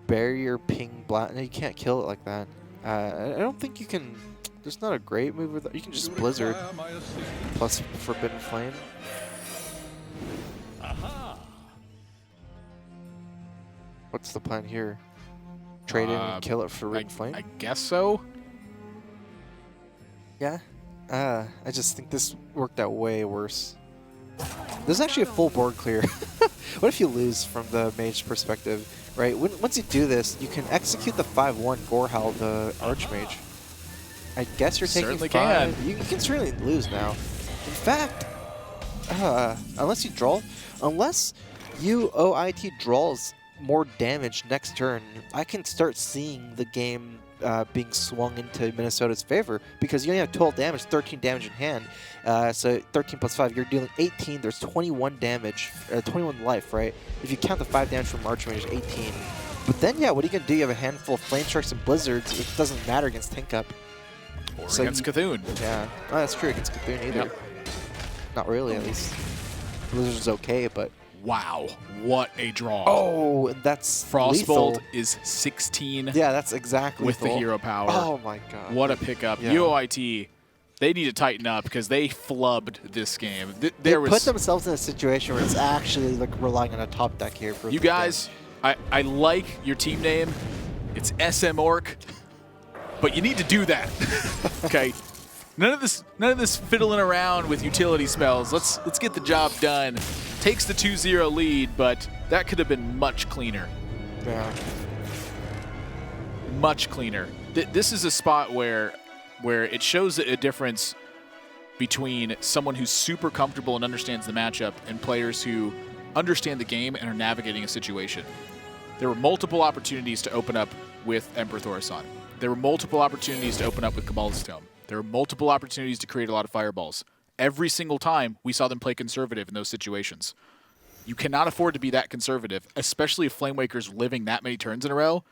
bury your ping blast. No, you can't kill it like that. I don't think you can... There's not a great move with that. You can just Blizzard plus Forbidden Flame. What's the plan here? Trade in and kill it for Forbidden Flame? I guess so. Yeah. I just think this worked out way worse. There's actually a full board clear. What if you lose from the mage perspective, right? Once you do this, you can execute the 5/1 Gorehowl the Archmage. I guess you're taking Certainly 5. can. You can certainly lose now. In fact, unless UOIT draws more damage next turn, I can start seeing the game being swung into Minnesota's favor because you only have 12 damage, 13 damage in hand. So 13 plus 5, you're dealing 18. There's 21 damage, 21 life, right? If you count the 5 damage from Archmage, 18. But then, yeah, what are you going to do? You have a handful of Flame Sharks and Blizzards. It doesn't matter against Tank Up. Or against Cthulhu. Yeah. Oh, that's true. Against Cthulhu either. Yep. Not really, at least. Blizzard's okay, but... Wow, what a draw. Oh, that's Frostbolt lethal. is 16 Yeah, that's exactly with the hero power. Oh, my God. What a pickup. Yeah. UOIT, they need to tighten up because they flubbed this game. They put themselves in a situation where it's actually like relying on a top deck here. For you guys, I like your team name. It's SM Orc, but you need to do that. Okay. None of this fiddling around with utility spells. Let's get the job done. Takes the 2-0 lead, but that could have been much cleaner. Yeah. Much cleaner. This is a spot where it shows a difference between someone who's super comfortable and understands the matchup and players who understand the game and are navigating a situation. There were multiple opportunities to open up with Emperor Thaurissan. There were multiple opportunities to open up with Cabala's Tome. There were multiple opportunities to create a lot of fireballs. Every single time, we saw them play conservative in those situations. You cannot afford to be that conservative, especially if Flamewaker's living that many turns in a row.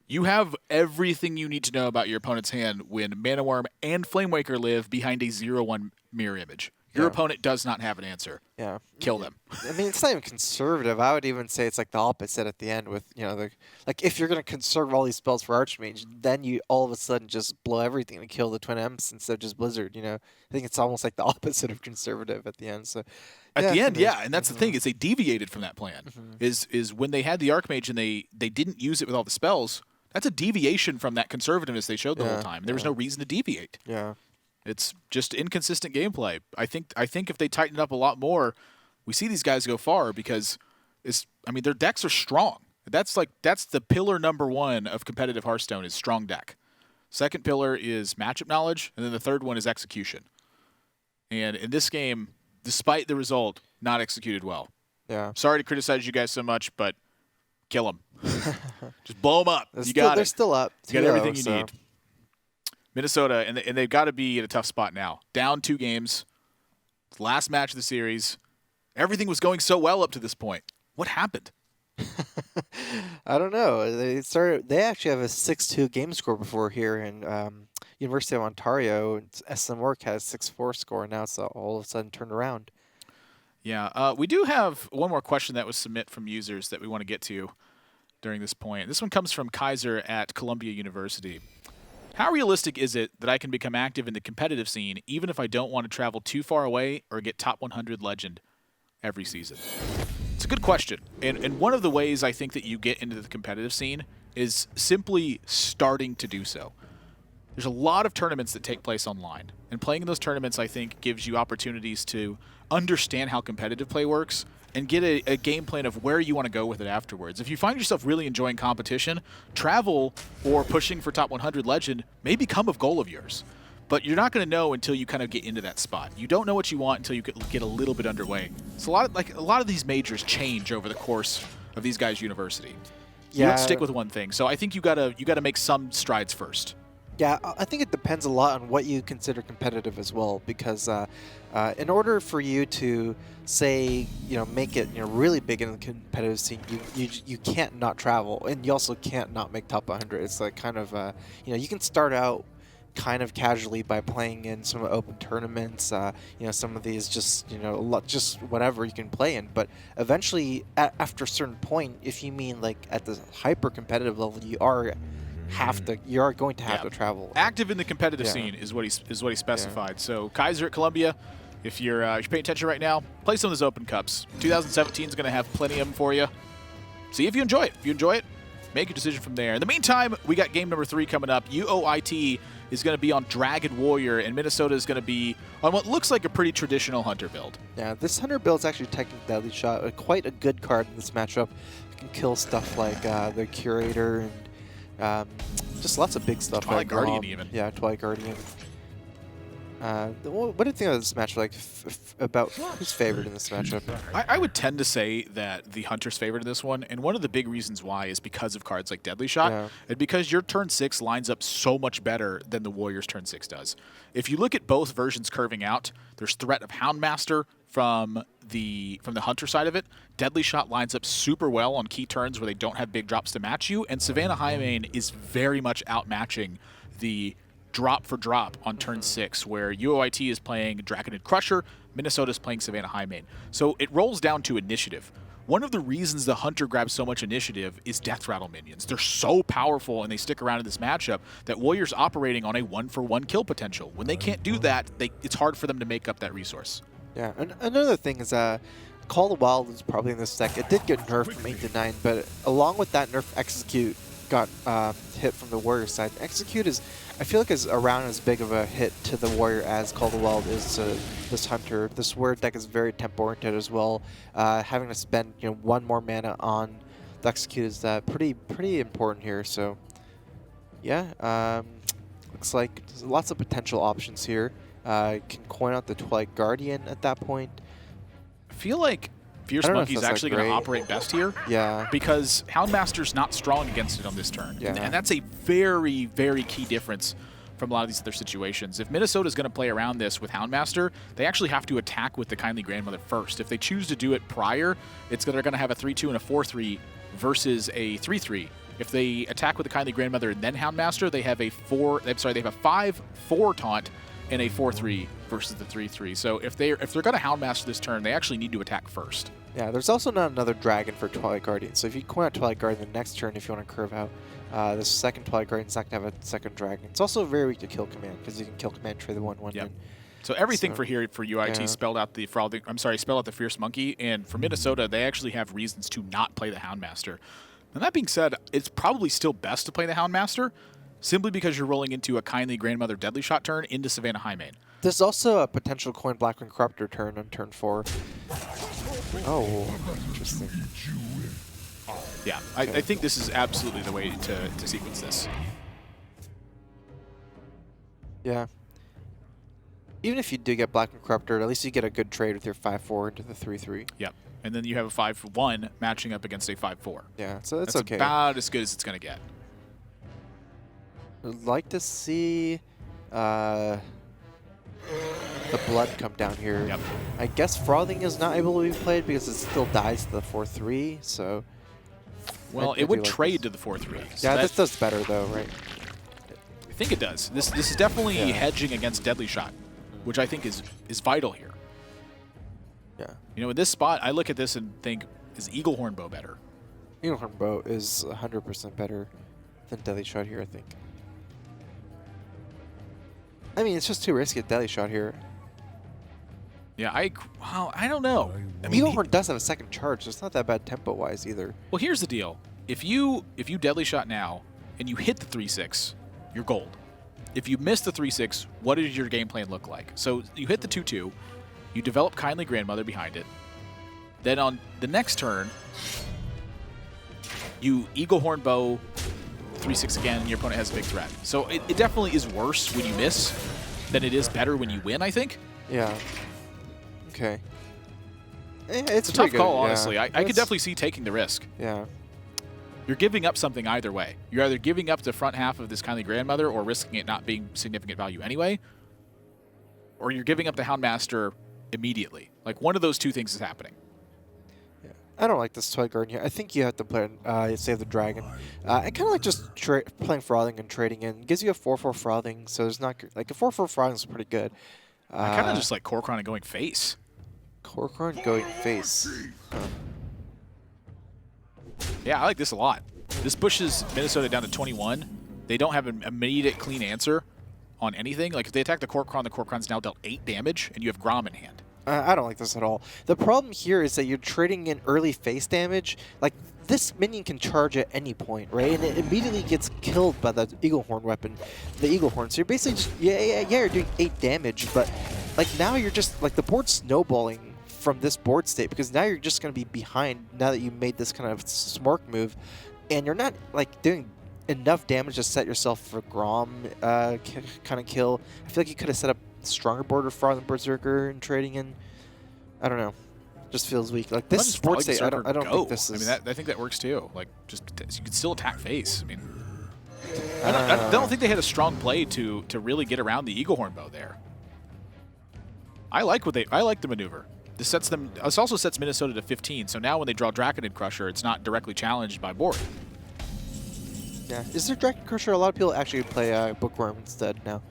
You have everything you need to know about your opponent's hand when Mana Wyrm and Flamewaker live behind a 0-1 mirror image. Your opponent does not have an answer. Yeah. Kill them. I mean, it's not even conservative. I would even say it's like the opposite at the end with, you know, like if you're going to conserve all these spells for Archmage, then you all of a sudden just blow everything to kill the Twin Imps instead of just Blizzard, you know. I think it's almost like the opposite of conservative at the end. So At the end, yeah, and that's the thing, is they deviated from that plan. Is when they had the Archmage and they didn't use it with all the spells, that's a deviation from that conservativeness they showed the whole time. There was no reason to deviate. Yeah. It's just inconsistent gameplay. I think if they tighten it up a lot more, we see these guys go far because their decks are strong. That's the pillar number 1 of competitive Hearthstone is strong deck. Second pillar is matchup knowledge, and then the third one is execution. And in this game, despite the result, not executed well. Yeah. Sorry to criticize you guys so much, but kill them. Just blow them up. They're still up. You got everything you need. Minnesota, and they've got to be in a tough spot now. Down 2 games. Last match of the series. Everything was going so well up to this point. What happened? I don't know. They actually have a 6-2 game score before here in University of Ontario. SM Work has a 6-4 score. Now it's all of a sudden turned around. Yeah. We do have one more question that was submitted from users that we want to get to during this point. This one comes from Kaiser at Columbia University. How realistic is it that I can become active in the competitive scene even if I don't want to travel too far away or get top 100 legend every season? It's a good question. And one of the ways I think that you get into the competitive scene is simply starting to do so. There's a lot of tournaments that take place online. And playing in those tournaments, I think, gives you opportunities to understand how competitive play works and get a game plan of where you want to go with it afterwards. If you find yourself really enjoying competition, travel or pushing for top 100 legend may become a goal of yours. But you're not going to know until you kind of get into that spot. You don't know what you want until you get a little bit underway. So a lot of these majors change over the course of these guys' university. You don't stick with one thing. So I think you gotta make some strides first. Yeah, I think it depends a lot on what you consider competitive as well, because in order for you to say, make it, really big in the competitive scene, you can't not travel, and you also can't not make top 100. It's like kind of, you can start out kind of casually by playing in some open tournaments, some of these just, just whatever you can play in. But eventually, after a certain point, if you mean like at the hyper competitive level, you are going to have to travel. Active in the competitive scene is what he specified. So Kaiser at Columbia, if you're paying attention right now, play some of those open cups. 2017 is going to have plenty of them for you. See if you enjoy it. If you enjoy it, make a decision from there. In the meantime, we got game number 3 coming up. UOIT is going to be on Dragon Warrior, and Minnesota is going to be on what looks like a pretty traditional Hunter build. Yeah, this Hunter build is actually technically Deadly Shot. Quite a good card in this matchup. You can kill stuff like the Curator and just lots of big stuff. Twilight Guardian even. Yeah, Twilight Guardian. What do you think of this match? Like, about who's favored in this matchup? I would tend to say that the Hunter's favored in this one, and one of the big reasons why is because of cards like Deadly Shot, and because your turn 6 lines up so much better than the Warrior's turn 6 does. If you look at both versions curving out, there's threat of Houndmaster from the Hunter side of it. Deadly Shot lines up super well on key turns where they don't have big drops to match you, and Savannah Highmane is very much outmatching the drop for drop on turn 6, where UOIT is playing Draconid Crusher, Minnesota is playing Savannah Highmane. So it rolls down to initiative. One of the reasons the Hunter grabs so much initiative is Death Rattle minions. They're so powerful and they stick around in this matchup that Warrior's operating on a 1-for-1 kill potential. When they can't do that, it's hard for them to make up that resource. Yeah, and another thing is Call the Wild is probably in this deck. It did get nerfed from 8 to 9, but along with that nerf, Execute got hit from the Warrior side. Execute is, I feel like, is around as big of a hit to the Warrior as Call the Wild is to this Hunter. This Warrior deck is very temp-oriented as well. Having to spend 1 more mana on the Execute is pretty important here. So yeah, looks like there's lots of potential options here. Can coin out the Twilight Guardian at that point. I feel like Fierce I don't know if Monkey's that's actually that going to great. operate best here. Yeah. Because Houndmaster's not strong against it on this turn. Yeah. And that's a very, very key difference from a lot of these other situations. If Minnesota's going to play around this with Houndmaster, they actually have to attack with the Kindly Grandmother first. If they choose to do it prior, they're going to have a 3-2 and a 4-3 versus a 3-3. If they attack with the Kindly Grandmother and then Houndmaster, they have a 5-4 taunt and a 4-3 versus the 3-3. So if they're going to Houndmaster this turn, they actually need to attack first. Yeah, there's also not another dragon for Twilight Guardian. So if you coin out Twilight Guardian the next turn, if you want to curve out, the second Twilight Guardian's not going to have a second dragon. It's also very weak to kill command because you can kill command, trade the 1/1 in. So everything for UIT yeah. spelled out the Fierce Monkey, and for Minnesota, they actually have reasons to not play the Houndmaster. And that being said, it's probably still best to play the Houndmaster, simply because you're rolling into a Kindly Grandmother Deadly Shot turn into Savannah Highmane. There's also a potential coin Blackwing Corruptor turn on turn 4. Oh, interesting. Yeah, I think this is absolutely the way to sequence this. Yeah. Even if you do get Blackwing Corruptor, at least you get a good trade with your 5-4 into the 3-3. Yep. And then you have a 5-1 matching up against a 5-4. Yeah, so that's okay. About as good as it's going to get. I'd like to see the blood come down here. Yep. I guess Frothing is not able to be played because it still dies to the 4-3, so... Well, it would trade to the 4-3. So yeah, this does better though, right? I think it does. This is definitely hedging against Deadly Shot, which I think is vital here. Yeah. You know, in this spot, I look at this and think, is Eaglehorn Bow better? Eaglehorn Bow is 100% better than Deadly Shot here, I think. I mean, it's just too risky at Deadly Shot here. Yeah, I don't know. I mean, Eaglehorn does have a second charge, so it's not that bad tempo-wise either. Well, here's the deal. If you Deadly Shot now and you hit the 3-6, you're gold. If you miss the 3-6, what does your game plan look like? So you hit the 2-2, you develop Kindly Grandmother behind it. Then on the next turn, you Eaglehorn Bow 3-6 again, and your opponent has a big threat. So it definitely is worse when you miss than it is better when you win, I think. Yeah. Okay. It's a tough call, yeah. honestly. I could definitely see taking the risk. Yeah. You're giving up something either way. You're either giving up the front half of this Kindly Grandmother or risking it not being significant value anyway, or you're giving up the Houndmaster immediately. Like, one of those two things is happening. Yeah. I don't like this Twilight Guardian. I think you have to play Save the Dragon. I kind of like just playing Frothing and trading in. It gives you a 4-4 Frothing, so there's not... Like, a 4-4 Frothing is pretty good. I kind of just like Korkron and going face. Korkron going face. Huh. Yeah, I like this a lot. This pushes Minnesota down to 21. They don't have an immediate clean answer on anything. Like, if they attack the Korkron's now dealt 8 damage, and you have Grom in hand. I don't like this at all. The problem here is that you're trading in early face damage. Like, this minion can charge at any point, right? And it immediately gets killed by the Eaglehorn weapon, the Eaglehorn. So you're basically just, you're doing 8 damage, but, like, now you're just, like, the board's snowballing from this board state because now you're just going to be behind now that you made this kind of smart move, and you're not, like, doing enough damage to set yourself for Grom kind of kill. I feel like you could have set up stronger board with Frothing Berserker and trading in. I don't know. Just feels weak. Like, this board state, I don't think this is... I mean, I think that works too. Like, just you can still attack face. I mean, I don't think they had a strong play to really get around the Eaglehorn Bow there. I like the maneuver. This also sets Minnesota to 15. So now when they draw Draconid Crusher, it's not directly challenged by board. Yeah. Is there Draconid Crusher? A lot of people actually play Bookworm instead now.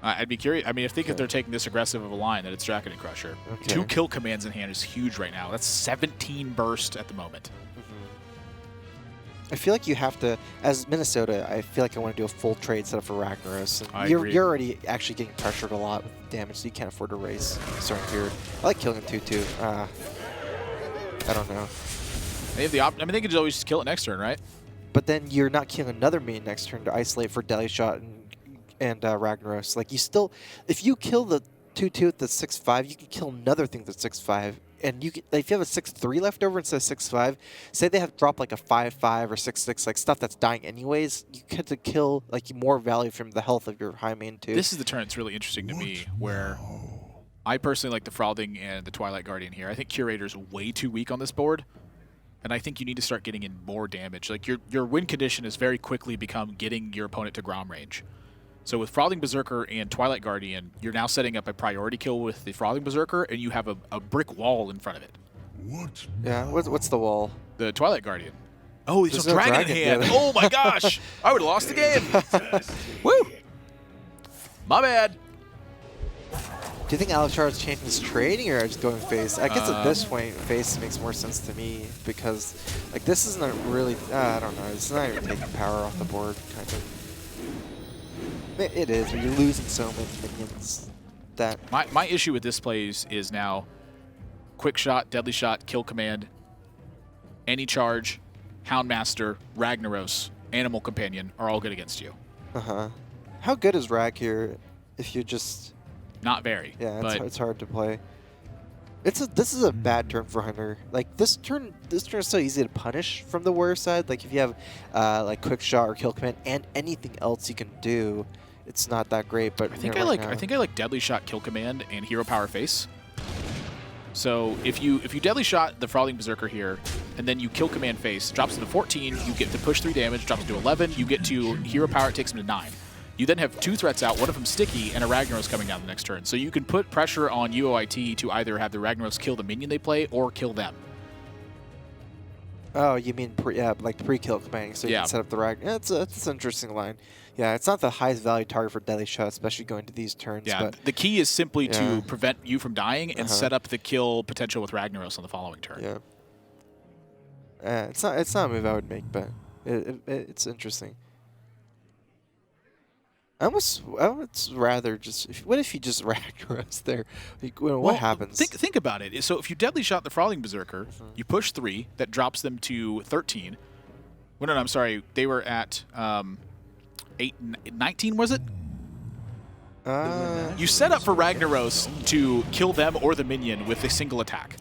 I'd be curious. I mean, if they're taking this aggressive of a line, that it's Draconid Crusher. Okay. 2 kill commands in hand is huge right now. That's 17 burst at the moment. I feel like you have to, as Minnesota, I feel like I want to do a full trade set up for Ragnaros. And you're already actually getting pressured a lot with damage, so you can't afford to race starting here. I like killing a 2-2. I don't know. They have the I mean, they could always just kill it next turn, right? But then you're not killing another minion next turn to isolate for Deadly Shot and Ragnaros. Like, you still, if you kill the 2-2 with the 6-5, you can kill another thing with 6-5. And you can, if you have a 6-3 left over instead of 6-5, say they have dropped like a 5-5 or 6-6, like stuff that's dying anyways, you get to kill like more value from the health of your high main too. This is the turn that's really interesting to me, where I personally like the Fralding and the Twilight Guardian here. I think Curator's way too weak on this board, and I think you need to start getting in more damage. Like your win condition has very quickly become getting your opponent to Grom range. So with Fralding Berserker and Twilight Guardian, you're now setting up a priority kill with the Fralding Berserker, and you have a brick wall in front of it. Yeah, what's the wall? The Twilight Guardian. Oh, he's There's a no dragon in hand. Oh my gosh! I would have lost the game. Woo! My bad. Do you think Alex Charles changing his trading or just going face? I guess at this point, face makes more sense to me because, like, this isn't really. I don't know. It's not even taking power off the board, kind of. It is, but you're losing so many minions. That my issue with this plays is now quick shot, deadly shot, kill command, any charge, Houndmaster, Ragnaros, Animal Companion are all good against you. How good is Rag here? If you just not very. Yeah, but it's hard to play. This is a bad turn for Hunter. Like this turn is so easy to punish from the warrior side. Like if you have like quick shot or kill command and anything else you can do, it's not that great. But I think I like deadly shot, kill command, and hero power face. So if you deadly shot the Fralding Berserker here, and then you kill command face, drops him to 14, you get to push 3 damage, drops him to 11, you get to hero power, it takes him to 9. You then have 2 threats out, one of them sticky, and a Ragnaros coming down the next turn. So you can put pressure on UOIT to either have the Ragnaros kill the minion they play or kill them. Oh, you mean like pre-kill commanding, so you can set up the Rag. Yeah, it's an interesting line. Yeah, it's not the highest value target for deadly shot, especially going to these turns. Yeah, but the key is simply to prevent you from dying and set up the kill potential with Ragnaros on the following turn. Yeah. It's not a move I would make, but it's interesting. I would rather just. What if you just Ragnaros there? Like, what happens? Think about it. So if you deadly shot the Fralding Berserker, you push 3, that drops them to 13. Well, no, I'm sorry. They were at 19, was it? You set up for Ragnaros to kill them or the minion with a single attack.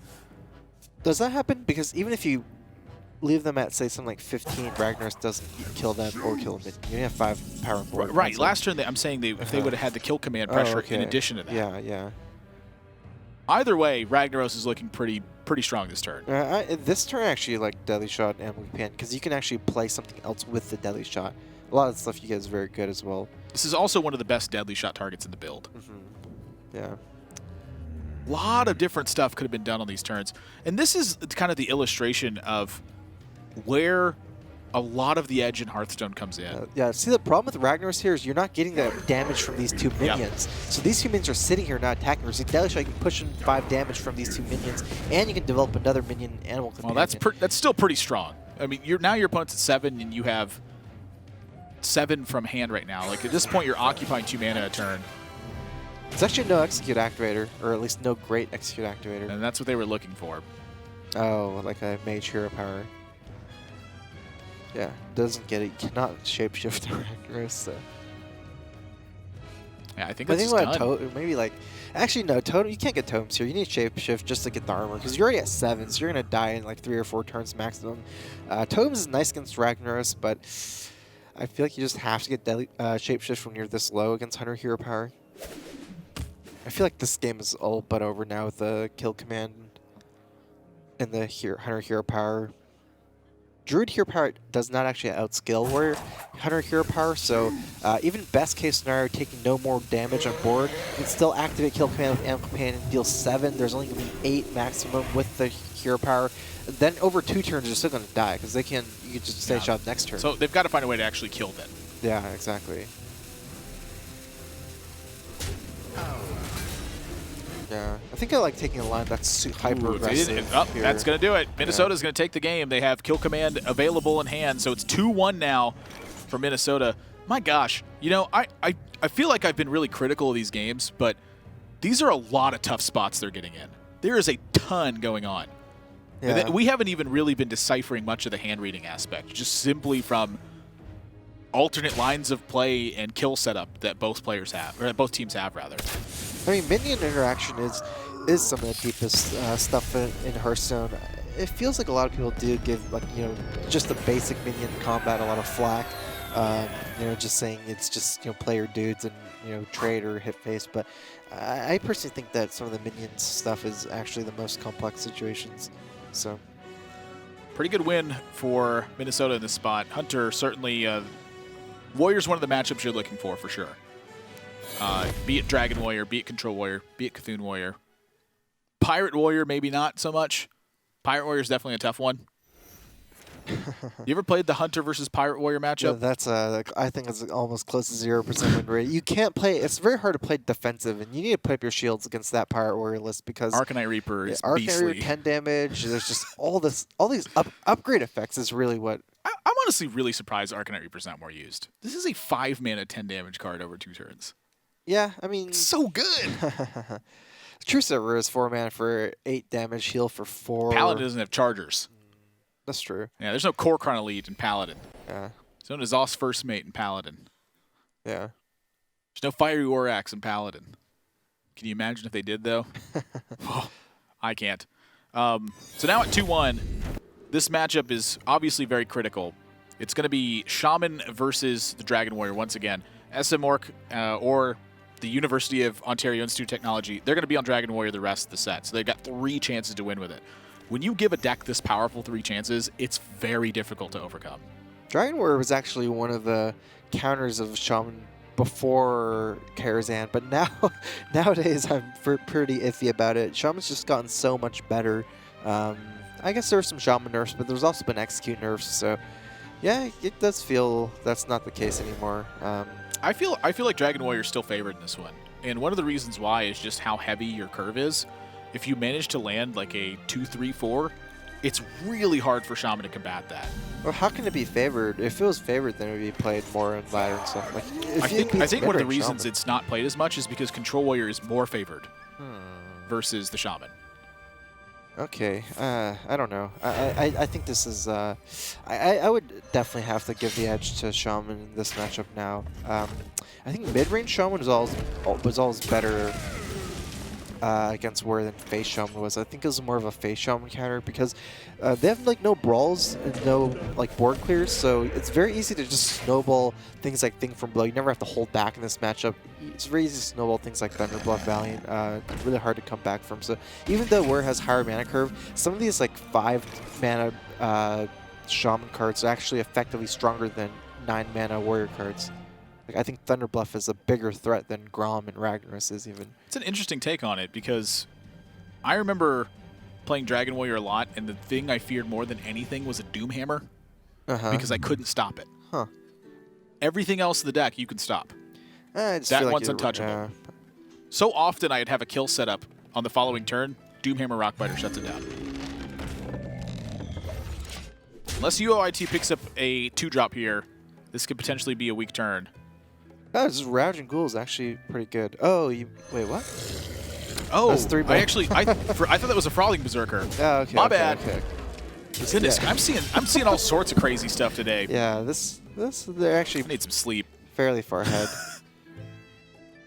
Does that happen? Because even if you leave them at, say, something like 15, Ragnaros doesn't kill them or kill a minion. You have 5 power and board. Right. Last turn, I'm saying if they would have had the kill command pressure in addition to that. Yeah. Either way, Ragnaros is looking pretty strong this turn. This turn actually like deadly shot and Animal Companion because you can actually play something else with the deadly shot. A lot of the stuff you get is very good as well. This is also one of the best deadly shot targets in the build. Yeah. A lot of different stuff could have been done on these turns. And this is kind of the illustration of where a lot of the edge in Hearthstone comes in. Yeah, see, the problem with Ragnaros here is you're not getting that damage from these 2 minions. So these 2 minions are sitting here not attacking. See, deadly shot, you can push in 5 damage from these 2 minions, and you can develop another minion Animal Companion. Well, that's still pretty strong. I mean, now your opponent's at 7, and you have 7 from hand right now. Like, at this point, you're occupying 2 mana a turn. It's actually no execute activator, or at least no great execute activator. And that's what they were looking for. Oh, like a mage hero power. Yeah, doesn't get it. Cannot shapeshift the Ragnaros, so. Yeah, I think that's done. Maybe like, actually no, totem. You can't get totems here. You need shapeshift just to get the armor because you're already at 7, so you're gonna die in like 3 or 4 turns maximum. Totems is nice against Ragnaros, but I feel like you just have to get shapeshift when you're this low against Hunter Hero Power. I feel like this game is all but over now with the kill command and the Hunter Hero Power. Druid Hero Power does not actually outskill Warrior Hunter Hero Power, so even best case scenario, taking no more damage on board, you can still activate Kill Command with Animal Companion and deal 7. There's only going to be 8 maximum with the Hero Power. Then over 2 turns, you're still going to die because you can just stay shot next turn. So they've got to find a way to actually kill them. Yeah, exactly. Yeah, I think I like taking a line that's hyper aggressive. That's going to do it. Minnesota's going to take the game. They have Kill Command available in hand, so it's 2-1 now for Minnesota. My gosh, you know, I feel like I've been really critical of these games, but these are a lot of tough spots they're getting in. There is a ton going on. Yeah. We haven't even really been deciphering much of the hand reading aspect, just simply from alternate lines of play and kill setup that both players have, or that both teams have, rather. I mean, minion interaction is some of the deepest stuff in Hearthstone. It feels like a lot of people do give, like, you know, just the basic minion combat a lot of flack. just saying it's just player dudes and trade or hit face. But I personally think that some of the minions stuff is actually the most complex situations. So pretty good win for Minnesota in this spot. Hunter certainly. Warrior's one of the matchups you're looking for sure. Be it Dragon Warrior, be it Control Warrior, be it Cthulhu Warrior. Pirate Warrior, maybe not so much. Pirate Warrior is definitely a tough one. You ever played the Hunter versus Pirate Warrior matchup? Yeah, that's I think it's almost close to 0% win rate. You can't play. It's very hard to play defensive, and you need to put up your shields against that Pirate Warrior list because Arcanite Reaper is Arcanite beastly. Reaper 10 damage. There's just all these upgrade effects is really what. I'm honestly really surprised Arcanite Reaper's not more used. This is a 5-mana 10 damage card over 2 turns. Yeah, I mean, so good. True Server is 4 mana for 8 damage, heal for 4. Paladin doesn't have chargers. That's true. Yeah, there's no Core Chron Elite in Paladin. Yeah. There's no Zos First Mate in Paladin. Yeah. There's no Fiery War Axe in Paladin. Can you imagine if they did, though? Oh, I can't. So now at 2-1, this matchup is obviously very critical. It's going to be Shaman versus the Dragon Warrior once again. SM Orc or the University of Ontario Institute of Technology, they're going to be on Dragon Warrior the rest of the set. So they've got 3 chances to win with it. When you give a deck this powerful 3 chances, it's very difficult to overcome. Dragon Warrior was actually one of the counters of Shaman before Karazhan, but nowadays I'm pretty iffy about it. Shaman's just gotten so much better. I guess there were some Shaman nerfs, but there's also been execute nerfs, so yeah, it does feel that's not the case anymore. I feel like Dragon Warrior is still favored in this one, and one of the reasons why is just how heavy your curve is. If you manage to land like a 2-3-4, it's really hard for Shaman to combat that. Well, how can it be favored? If it was favored, then it would be played more in ladder and stuff. Like, I think one of the reasons it's not played as much is because Control Warrior is more favored versus the Shaman. Okay, I don't know. I think this is. I would definitely have to give the edge to Shaman in this matchup now. I think mid-range Shaman was always better against Warrior than face Shaman was. I think it was more of a face Shaman counter because they have like no brawls and no like board clears, so it's very easy to just snowball things like Thing from Below. You never have to hold back in this matchup. It's very easy to snowball things like Thunder Bluff Valiant. It's really hard to come back from. So even though Warrior has higher mana curve, some of these like 5 mana Shaman cards are actually effectively stronger than 9 mana Warrior cards. Like, I think Thunder Bluff is a bigger threat than Grom and Ragnaros is even. It's an interesting take on it because I remember playing Dragon Warrior a lot, and the thing I feared more than anything was a Doomhammer because I couldn't stop it. Huh. Everything else in the deck you can stop. I just That feel like one's untouchable. So often I'd have a kill set up on the following turn, Doomhammer Rockbiter shuts it down. Unless UOIT picks up a 2-drop here, this could potentially be a weak turn. Oh, this Ravaging Ghoul is actually pretty good. Oh, wait, what? Oh, That's 3 I thought that was a Frothing Berserker. Oh, okay. My bad. Okay. Goodness, Yeah. I'm seeing all sorts of crazy stuff today. Yeah, they're actually I need some sleep. fairly far ahead.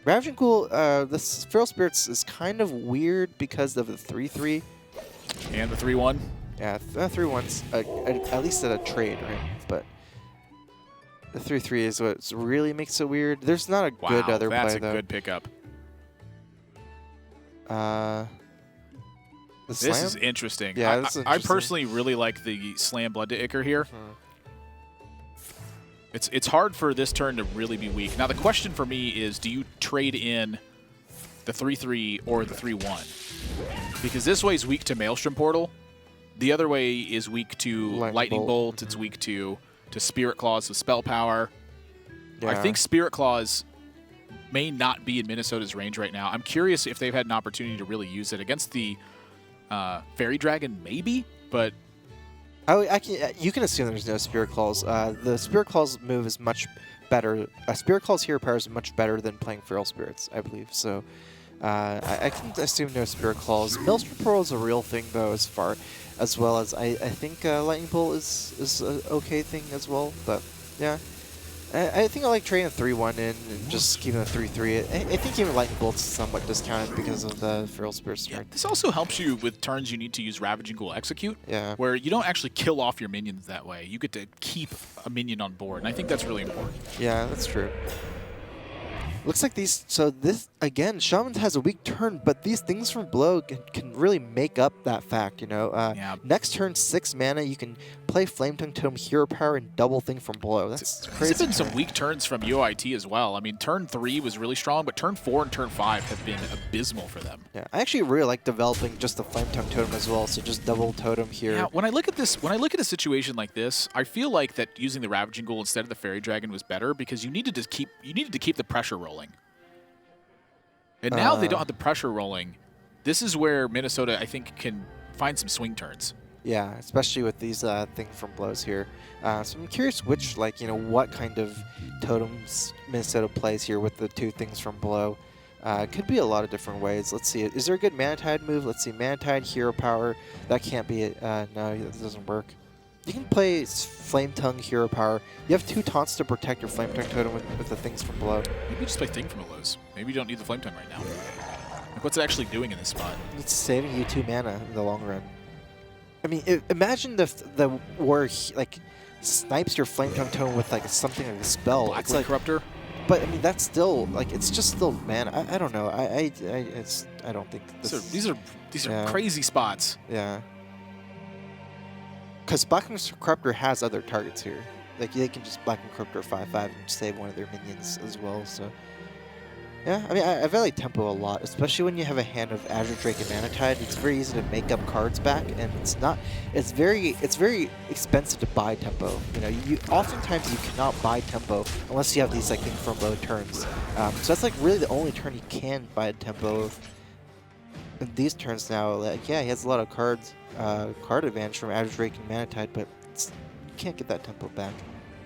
Ravaging Ghoul, this Feral Spirits is kind of weird because of the 3/3. And the 3-1. Yeah, 3/1's at least at a trade, right? But the 3/3 is what really makes it weird. There's not a good other play, though. That's a good pickup. This is interesting. Yeah, this is I interesting. personally really like the Slam Blood to Ichor here. It's hard for this turn to really be weak. Now, the question for me is, do you trade in the 3/3 or the 3/1? Because this way is weak to Maelstrom Portal. The other way is weak to Lightning Bolt. It's weak to Spirit Claws with Spell Power. Yeah. I think Spirit Claws may not be in Minnesota's range right now. I'm curious if they've had an opportunity to really use it against the Fairy Dragon, maybe, but you can assume there's no Spirit Claws. The Spirit Claws move is much better. Spirit Claws hero power is much better than playing Feral Spirits, I believe. So I can assume no Spirit Claws. Maelstrom Portal is a real thing, though, as well as I think Lightning Bolt is an okay thing as well. But yeah, I think I like trading a 3-1 in and just keeping a 3-3. I think even Lightning Bolt's somewhat discounted because of the Feral Spirit's turn. This also helps you with turns you need to use Ravaging Ghoul Execute, Yeah. where you don't actually kill off your minions that way. You get to keep a minion on board, and I think that's really important. Yeah, that's true. Looks like these, so this, again, Shaman has a weak turn, but these things from below can really make up that fact, you know. Yeah. Next turn, 6 mana, you can play Flame Tongue Tome, Hero Power, and double thing from below. That's crazy. There's been some weak turns from UOIT as well. I mean, turn 3 was really strong, but turn 4 and turn 5 have been abysmal for them. Yeah, I actually really like developing just the Flame Tongue Totem as well, so just double Totem here. Yeah, when I look at a situation like this, I feel like that using the Ravaging Ghoul instead of the Fairy Dragon was better because you needed to keep the pressure rolling. And now they don't have the pressure rolling. This is where Minnesota, I think, can find some swing turns. Yeah, especially with these thing from blows here. So I'm curious which, like, you know, what kind of totems Minnesota plays here with the 2 things from below. Could be a lot of different ways. Let's see. Is there a good Mana Tide move? Let's see. Mana Tide, Hero Power. That can't be it. No, that doesn't work. You can play Flame Tongue, Hero Power. You have 2 taunts to protect your Flame Tongue totem with the things from below. Maybe just play Thing from Below. Maybe you don't need the Flame Tongue right now. Like, what's it actually doing in this spot? It's saving you 2 mana in the long run. I mean, imagine the where he, like, snipes your Flame Tongue totem with like something like a spell. Blackwood It's like, Corruptor? but I mean, that's still like it's just still mana. I don't know. I don't think These are crazy spots. Yeah. Because Blackwood Corruptor has other targets here. Like, they can just Blackwood Corruptor 5/5 and save one of their minions as well. So, yeah, I mean, I value tempo a lot, especially when you have a hand of Azure Drake and Mana Tide. It's very easy to make up cards back, and it's very expensive to buy tempo. You know, oftentimes you cannot buy tempo unless you have these like thing from low turns. So that's like really the only turn you can buy tempo. In these turns now, like, yeah, he has a lot of card advantage from Azure Drake and Mana Tide, but you can't get that tempo back.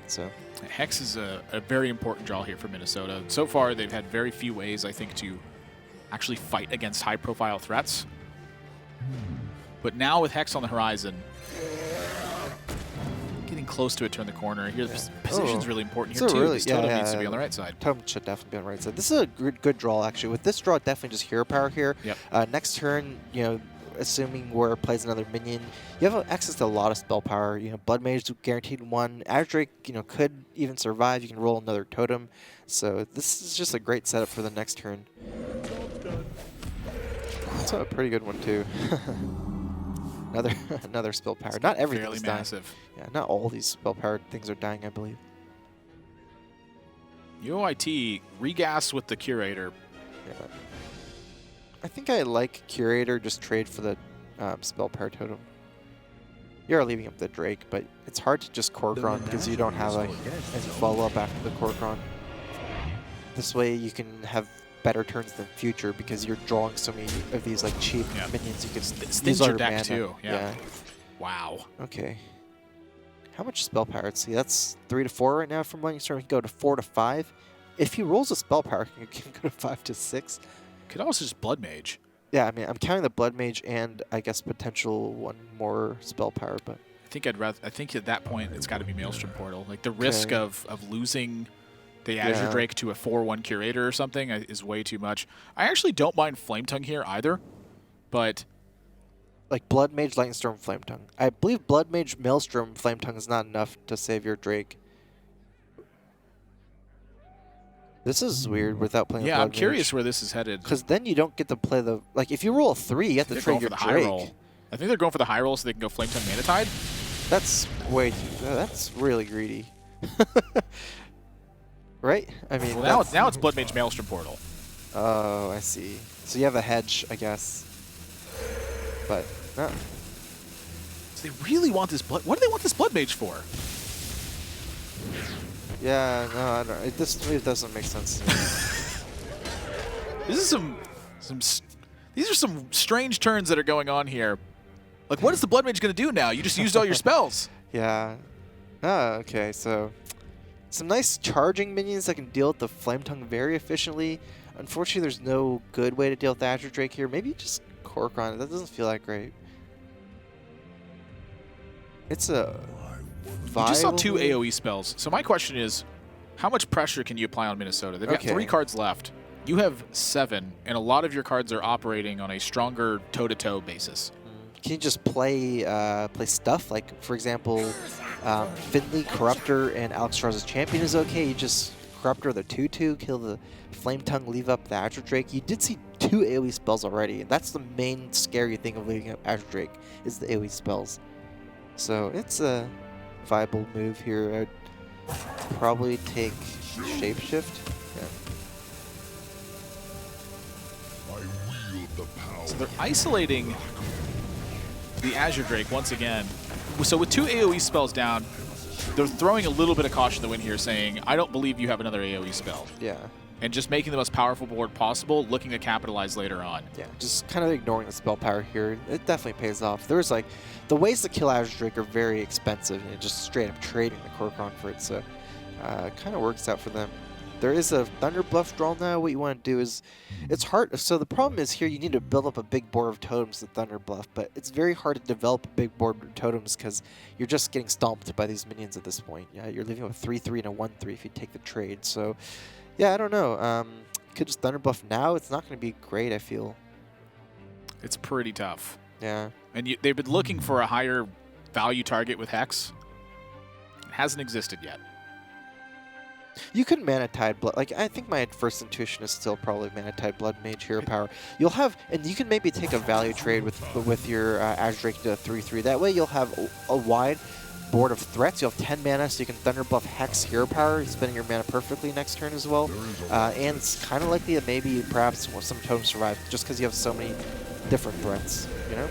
So Hex is a very important draw here for Minnesota. So far, they've had very few ways, I think, to actually fight against high-profile threats. But now with Hex on the horizon, getting close to it, turn the corner. Here, the position's really important here, too. This totem needs to be on the right side. Totem should definitely be on the right side. This is a good draw, actually. With this draw, definitely just Hero Power here. Yep. Next turn, you know, assuming War plays another minion, you have access to a lot of spell power. You know, Blood Mage is guaranteed 1. Azure Drake, you know, could even survive. You can roll another totem. So this is just a great setup for the next turn. That's a pretty good one too. another spell power. Not everything is dying. Massive. Yeah, not all these spell powered things are dying, I believe. UOIT regas with the Curator. Yeah. I think I like Curator, just trade for the spell power totem. You are leaving up the Drake, but it's hard to just Korkron because you don't have any follow-up after the Korkron. This way you can have better turns than future because you're drawing so many of these like cheap minions. You can these are deck mana too. Yeah. Wow. Okay. How much spell power? Let's see. That's 3 to 4 right now from Lightning Storm. We can go to 4 to 5. If he rolls a spell power, he can go to 5 to 6. Could also just Blood Mage. Yeah, I mean, I'm counting the Blood Mage and I guess potential one more spell power, but I think at that point it's got to be Maelstrom Portal. Like the risk of losing the Azure Drake to a 4/1 Curator or something is way too much. I actually don't mind Flame Tongue here either, but like Blood Mage, Lightning Storm, Flame Tongue. I believe Blood Mage, Maelstrom, Flame Tongue is not enough to save your Drake. This is weird without playing. Yeah, I'm curious where this is headed. Because then you don't get to play the if you roll a 3, you have to trade your Drake. I think they're going for the high roll so they can go Flame Tongue Mana Tide. That's that's really greedy. Right? I mean, well, now it's Blood Mage Maelstrom Portal. Oh, I see. So you have a hedge, I guess. But no. So they really want this blood. What do they want this Blood Mage for? Yeah, no, I don't. This move doesn't make sense to me. This is these are some strange turns that are going on here. Like, what is the Blood Mage going to do now? You just used all your spells. Yeah. Oh, okay. So some nice charging minions that can deal with the Flame Tongue very efficiently. Unfortunately, there's no good way to deal with the Azure Drake here. Maybe just Korkron. That doesn't feel that great. It's a You just saw 2 AoE spells. So my question is, How much pressure can you apply on Minnesota? They've got Okay. 3 cards left. You have 7, and a lot of your cards are operating on a stronger toe-to-toe basis. Can you just play play stuff like, for example, Finley, Corruptor, and Alex Straw's champion is okay. You just Corruptor the 2/2, kill the Flame Tongue, leave up the Azure Drake. You did see 2 AoE spells already, and that's the main scary thing of leaving up Azure Drake is the AoE spells. So it's a viable move here. I'd probably take Shapeshift. Yeah. So they're isolating the Azure Drake once again. So with 2 AoE spells down, they're throwing a little bit of caution to the wind here, saying, I don't believe you have another AoE spell. Yeah. And just making the most powerful board possible, looking to capitalize later on. Yeah, just kind of ignoring the spell power here. It definitely pays off. There's like, the ways to kill Azure Drake are very expensive, and just straight up trading the Kor'kron for it, so it kind of works out for them. There is a Thunder Bluff draw now. What you want to do is, it's hard. So the problem is here, you need to build up a big board of totems to Thunder Bluff, but it's very hard to develop a big board of totems because you're just getting stomped by these minions at this point. Yeah, you're leaving with 3/3 and a 1/3 if you take the trade. So, yeah, I don't know. Could just Thunder Bluff now. It's not going to be great, I feel. It's pretty tough. Yeah. And they've been looking for a higher value target with Hex. It hasn't existed yet. You could Mana Tide Blood. Like, I think my first intuition is still probably Mana Tide Blood Mage Hero Power. You'll have, and you can maybe take a value trade with your Azure Drake to 3/3. That way you'll have a wide board of threats. You'll have 10 mana, so you can Thunder Bluff Hex Hero Power, spending your mana perfectly next turn as well. And it's kind of likely that maybe perhaps some totems survive just because you have so many different threats, you know?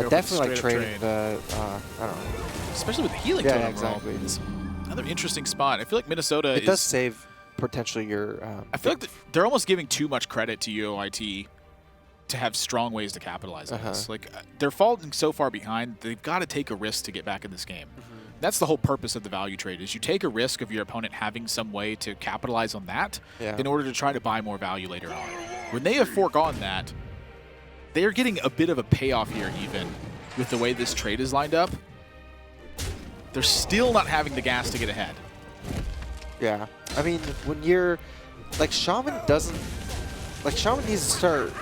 Definitely like trading the, I don't know. Especially with the healing Yeah, totem exactly. roll. It's another interesting spot. I feel like Minnesota It does save potentially your... I feel like they're almost giving too much credit to UOIT to have strong ways to capitalize on this. Like, they're falling so far behind, they've got to take a risk to get back in this game. That's the whole purpose of the value trade, is you take a risk of your opponent having some way to capitalize on that in order to try to buy more value later on. When they have foregone that, they're getting a bit of a payoff here even with the way this trade is lined up. They're still not having the gas to get ahead. Yeah. I mean, when you're... Like, Shaman doesn't... Like, Shaman needs to start...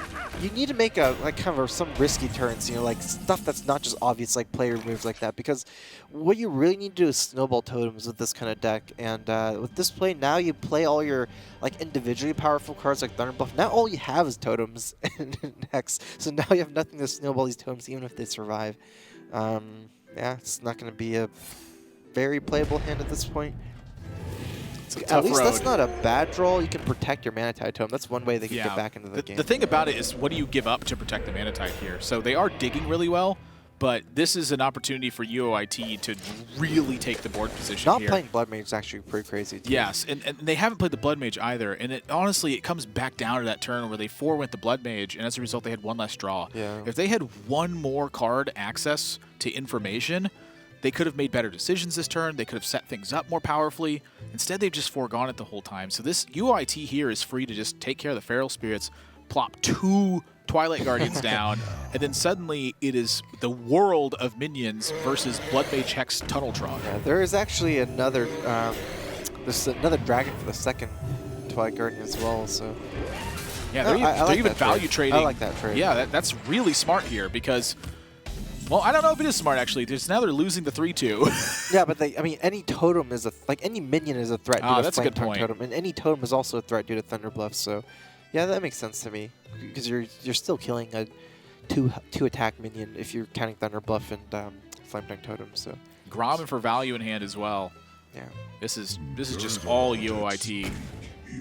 You need to make a, like, kind of some risky turns, you know, like, stuff that's not just obvious, like, player moves like that. Because what you really need to do is snowball totems with this kind of deck. And with this play, now you play all your, like, individually powerful cards like Thunder Bluff. Now all you have is totems and Hex. So now you have nothing to snowball these totems, even if they survive. Yeah, it's not going to be a very playable hand at this point. At least that's not a bad draw. You can protect your Mana Tide Tome. That's one way they can get back into the game. The thing about it is, what do you give up to protect the Mana Tide here? So they are digging really well, but this is an opportunity for UOIT to really take the board position Not here. playing Blood Mage is actually pretty crazy, too. Yes, and they haven't played the Blood Mage either. And honestly, it comes back down to that turn where they forewent the Blood Mage, and as a result, they had one less draw. Yeah. If they had one more card access to information, they could have made better decisions this turn. They could have set things up more powerfully. Instead, they've just foregone it the whole time. So this UOIT here is free to just take care of the Feral Spirits, plop 2 Twilight Guardians down, and then suddenly it is the world of minions versus Blood Mage Hex Tunnel Trog. Yeah, there is actually another another dragon for the second Twilight Guardian as well. So yeah, they're even value trading. I like that trade. Yeah, that's really smart here because, well, I don't know if it is smart actually. Now they're losing the 3/2. Yeah, but I mean, any totem is any minion is a threat due to that's a good point. totem, and any totem is also a threat due to Thunder Bluff. So, yeah, that makes sense to me because you're still killing a two attack minion if you're counting Thunder Bluff and Flame Tongue Totem. So, Grommet for value in hand as well. Yeah, this is just all UOIT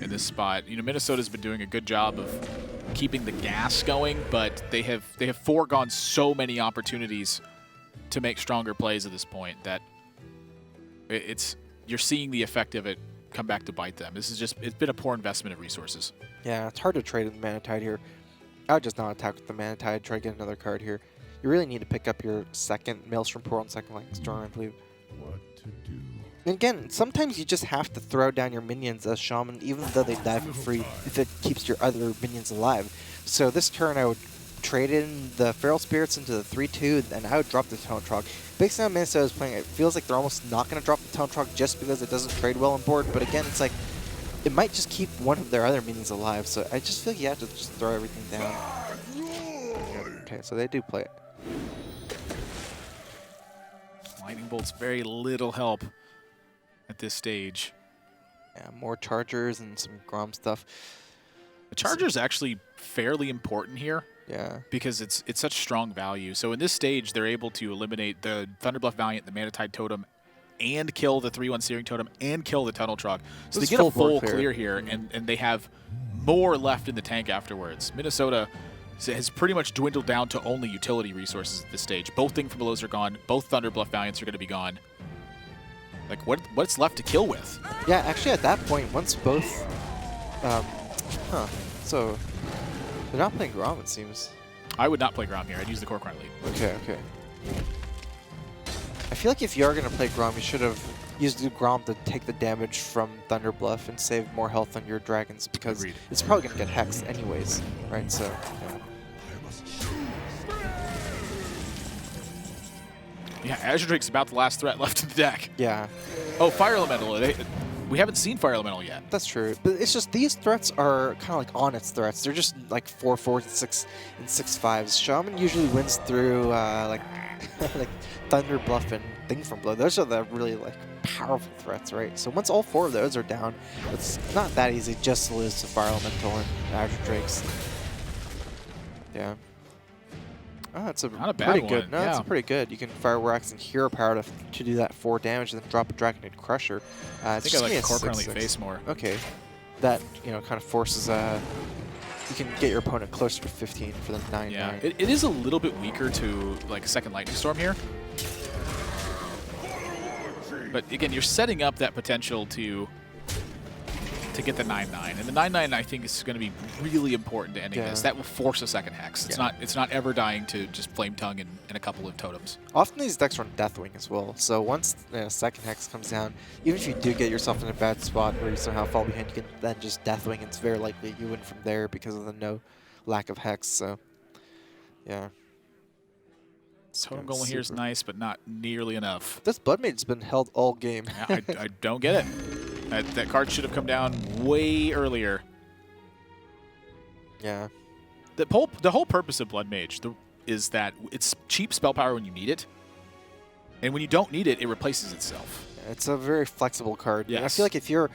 in this spot. You know, Minnesota's been doing a good job of keeping the gas going, but they have foregone so many opportunities to make stronger plays at this point that you're seeing the effect of it come back to bite them. It's been a poor investment of resources. Yeah, it's hard to trade with the Mana Tide here. I would just not attack with the Mana Tide, try to get another card here. You really need to pick up your second Maelstrom Portal and second Lightning Storm, I believe. What to do? And again, sometimes you just have to throw down your minions as Shaman, even though they die for free, if it keeps your other minions alive. So this turn, I would trade in the Feral Spirits into the 3-2, and I would drop the Tunnel Trog. Big Sam Minnesota is playing, it feels like they're almost not going to drop the Tunnel Trog just because it doesn't trade well on board, but again, it's like, it might just keep one of their other minions alive, so I just feel like you have to just throw everything down. Okay, so they do play it. Lightning Bolt's very little help at this stage. Yeah, more Chargers and some Grom stuff. The Charger's actually fairly important here. Yeah. Because it's such strong value. So in this stage, they're able to eliminate the Thunderbluff Valiant, the Manatide Totem, and kill the 3-1 Searing Totem, and kill the Tunnel Trog. So they get a full clear here, and they have more left in the tank afterwards. Minnesota has pretty much dwindled down to only utility resources at this stage. Both Thing from Belows are gone. Both Thunderbluff Valiants are going to be gone. Like, what's left to kill with? Yeah, actually at that point, once both... So, they're not playing Grom, it seems. I would not play Grom here. I'd use the Core Crown lead. Okay, okay. I feel like if you are going to play Grom, you should have used the Grom to take the damage from Thunderbluff and save more health on your dragons, because it's probably going to get hexed anyways, right? So, yeah. Yeah, Azure Drake's about the last threat left in the deck. Yeah. Oh, Fire Elemental. We haven't seen Fire Elemental yet. That's true. But it's just these threats are kind of like honest threats. They're just like 4/4s and 6/5s. Shaman usually wins through like like Thunderbluff and Thing from Below. Those are the really like powerful threats, right? So once all 4 of those are down, it's not that easy just to lose to Fire Elemental and Azure Drakes. Yeah. Oh, it's a not a bad pretty one. good. No, yeah. it's pretty good. You can Fire Wax and Hero Power to do that 4 damage, and then drop a Draconid Crusher. I think I like the Core Crown face more. Okay, that kind of forces. You can get your opponent closer to 15 for the 9/9. Yeah, it is a little bit weaker to like second Lightning Storm here. But again, you're setting up that potential to get the 9/9, and the 9/9 I think is going to be really important to ending this. That will force a second hex. It's not ever dying to just Flame Tongue and a couple of totems. Often these decks run Deathwing as well, so once second hex comes down, even if you do get yourself in a bad spot where you somehow fall behind, you can then just Deathwing. It's very likely you win from there because of the lack of hex. So yeah. Totem Golem here is nice, but not nearly enough. This Blood Mage's been held all game. Yeah, I don't get it. That card should have come down way earlier. Yeah. The whole purpose of Blood Mage is that it's cheap spell power when you need it, and when you don't need it, it replaces itself. It's a very flexible card. Yes. And I feel like if you're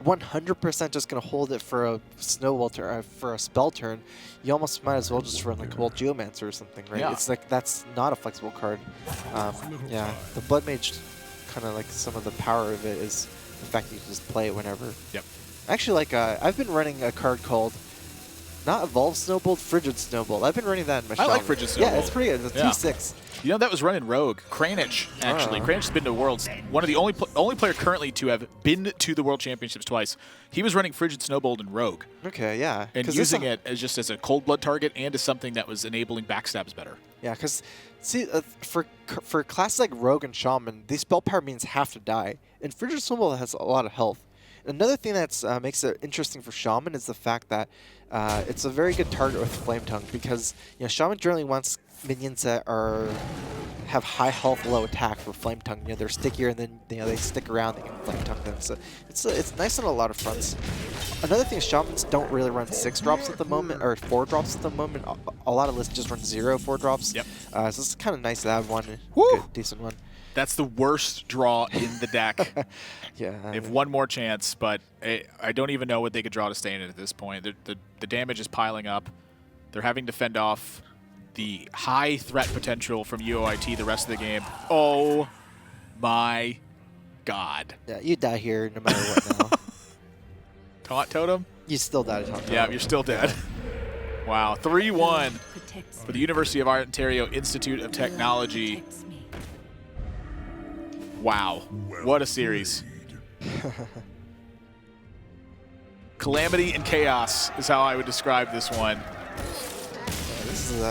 100% just going to hold it for a snowball turn, for a spell turn, you almost might as well just run like a Bolt Geomancer or something, right? Yeah. It's like that's not a flexible card. Yeah, the Blood Mage, kind of like some of the power of it is the fact that you can just play it whenever. Yep. Actually, like I've been running a card called not Evolved Snowbolt, Frigid Snowbolt. I've been running that in my I like Frigid Snowbolt. Yeah, it's pretty good. It's a 2/6. You know, that was running Rogue. Kranich, actually. Kranich's been to Worlds. One of the only player currently to have been to the World Championships twice. He was running Frigid Snowbolt in Rogue. Okay, yeah. And using it as just as a cold blood target and as something that was enabling backstabs better. Yeah, because see, for classes like Rogue and Shaman, these spell power means have to die. And Frigid Snowball has a lot of health. Another thing that makes it interesting for Shaman is the fact that it's a very good target with Flame Tongue, because Shaman generally wants minions that have high health, low attack for Flame Tongue. They're stickier, and then they stick around. They can Flame Tongue them. So it's nice on a lot of fronts. Another thing is Shamans don't really run 6 drops at the moment, or 4 drops at the moment. A lot of lists just run 0 4 drops. Yep. So it's kind of nice to have one good, decent one. That's the worst draw in the deck. Yeah. They have one more chance, but I don't even know what they could draw to stay in it at this point. The damage is piling up. They're having to fend off the high threat potential from UOIT the rest of the game. Oh my god. Yeah, you die here no matter what now. Taunt Totem? You still die to Taunt Totem. Yeah, you're still dead. Wow, 3-1 for the University of Ontario Institute of Technology. Wow, what a series. Calamity and chaos is how I would describe this one. Yeah, this is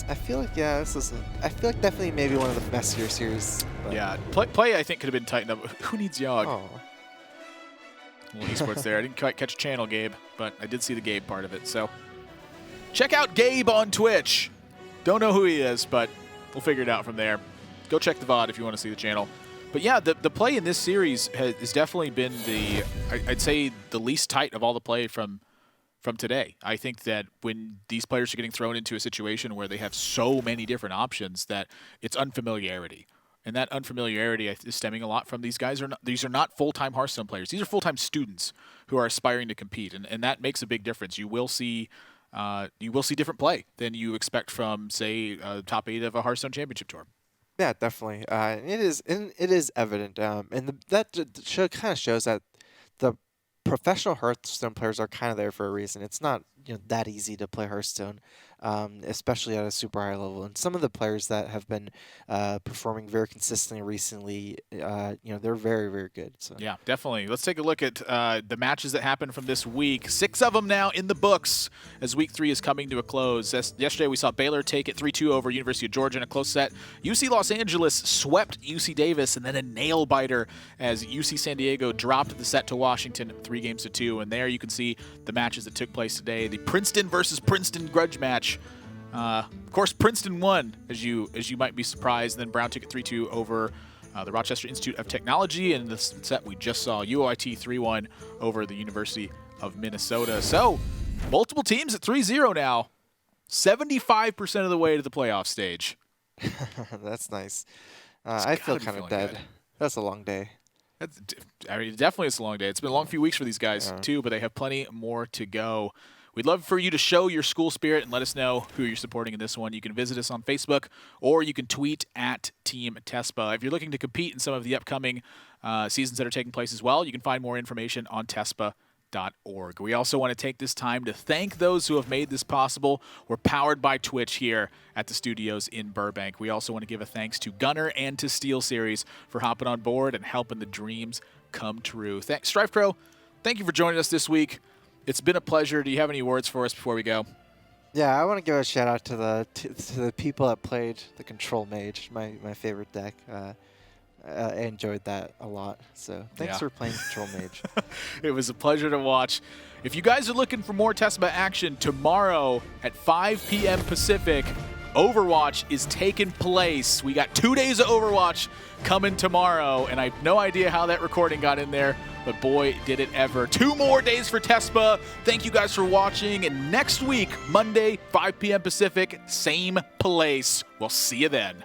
I feel like I feel like definitely maybe one of the messier series. But. Yeah, play I think could have been tightened up. Who needs Yogg? Oh. A little esports there. I didn't quite catch channel, Gabe, but I did see the Gabe part of it. So Check out Gabe on Twitch. Don't know who he is, but we'll figure it out from there. Go check the VOD if you want to see the channel. But yeah, the play in this series has definitely been I'd say the least tight of all the play from today. I think that when these players are getting thrown into a situation where they have so many different options, that it's unfamiliarity. And that unfamiliarity is stemming a lot from these guys. These are not full-time Hearthstone players. These are full-time students who are aspiring to compete, and that makes a big difference. You will see different play than you expect from, say, top 8 of a Hearthstone Championship Tour. Yeah, definitely. It is evident, that kind of shows that the professional Hearthstone players are kind of there for a reason. It's not that easy to play Hearthstone, especially at a super high level. And some of the players that have been performing very consistently recently, they're very, very good. So. Yeah, definitely. Let's take a look at the matches that happened from this week. 6 of them now in the books as Week 3 is coming to a close. Yesterday we saw Baylor take it 3-2 over University of Georgia in a close set. UC Los Angeles swept UC Davis, and then a nail-biter as UC San Diego dropped the set to Washington 3-2. And there you can see the matches that took place today. The Princeton versus Princeton grudge match. Of course, Princeton won, as you might be surprised. And then Brown took it 3-2 over the Rochester Institute of Technology. And in the set we just saw, UOIT 3-1 over the University of Minnesota. So, multiple teams at 3-0 now. 75% of the way to the playoff stage. That's nice. I feel kind of dead. Good. That's a long day. Definitely it's a long day. It's been a long few weeks for these guys, too, but they have plenty more to go. We'd love for you to show your school spirit and let us know who you're supporting in this one. You can visit us on Facebook, or you can tweet at Team Tespa. If you're looking to compete in some of the upcoming seasons that are taking place as well, you can find more information on tespa.org. We also want to take this time to thank those who have made this possible. We're powered by Twitch here at the studios in Burbank. We also want to give a thanks to Gunner and to SteelSeries for hopping on board and helping the dreams come true. Strife Crow, thank you for joining us this week. It's been a pleasure. Do you have any words for us before we go? Yeah, I want to give a shout out to the people that played the Control Mage, my favorite deck. I enjoyed that a lot. So thanks for playing Control Mage. It was a pleasure to watch. If you guys are looking for more Tespa action, tomorrow at 5 p.m. Pacific, Overwatch is taking place. We got 2 days of Overwatch coming tomorrow, and I have no idea how that recording got in there, but boy, did it ever. 2 more days for Tespa. Thank you guys for watching, and next week, Monday, 5 p.m. Pacific, same place. We'll see you then.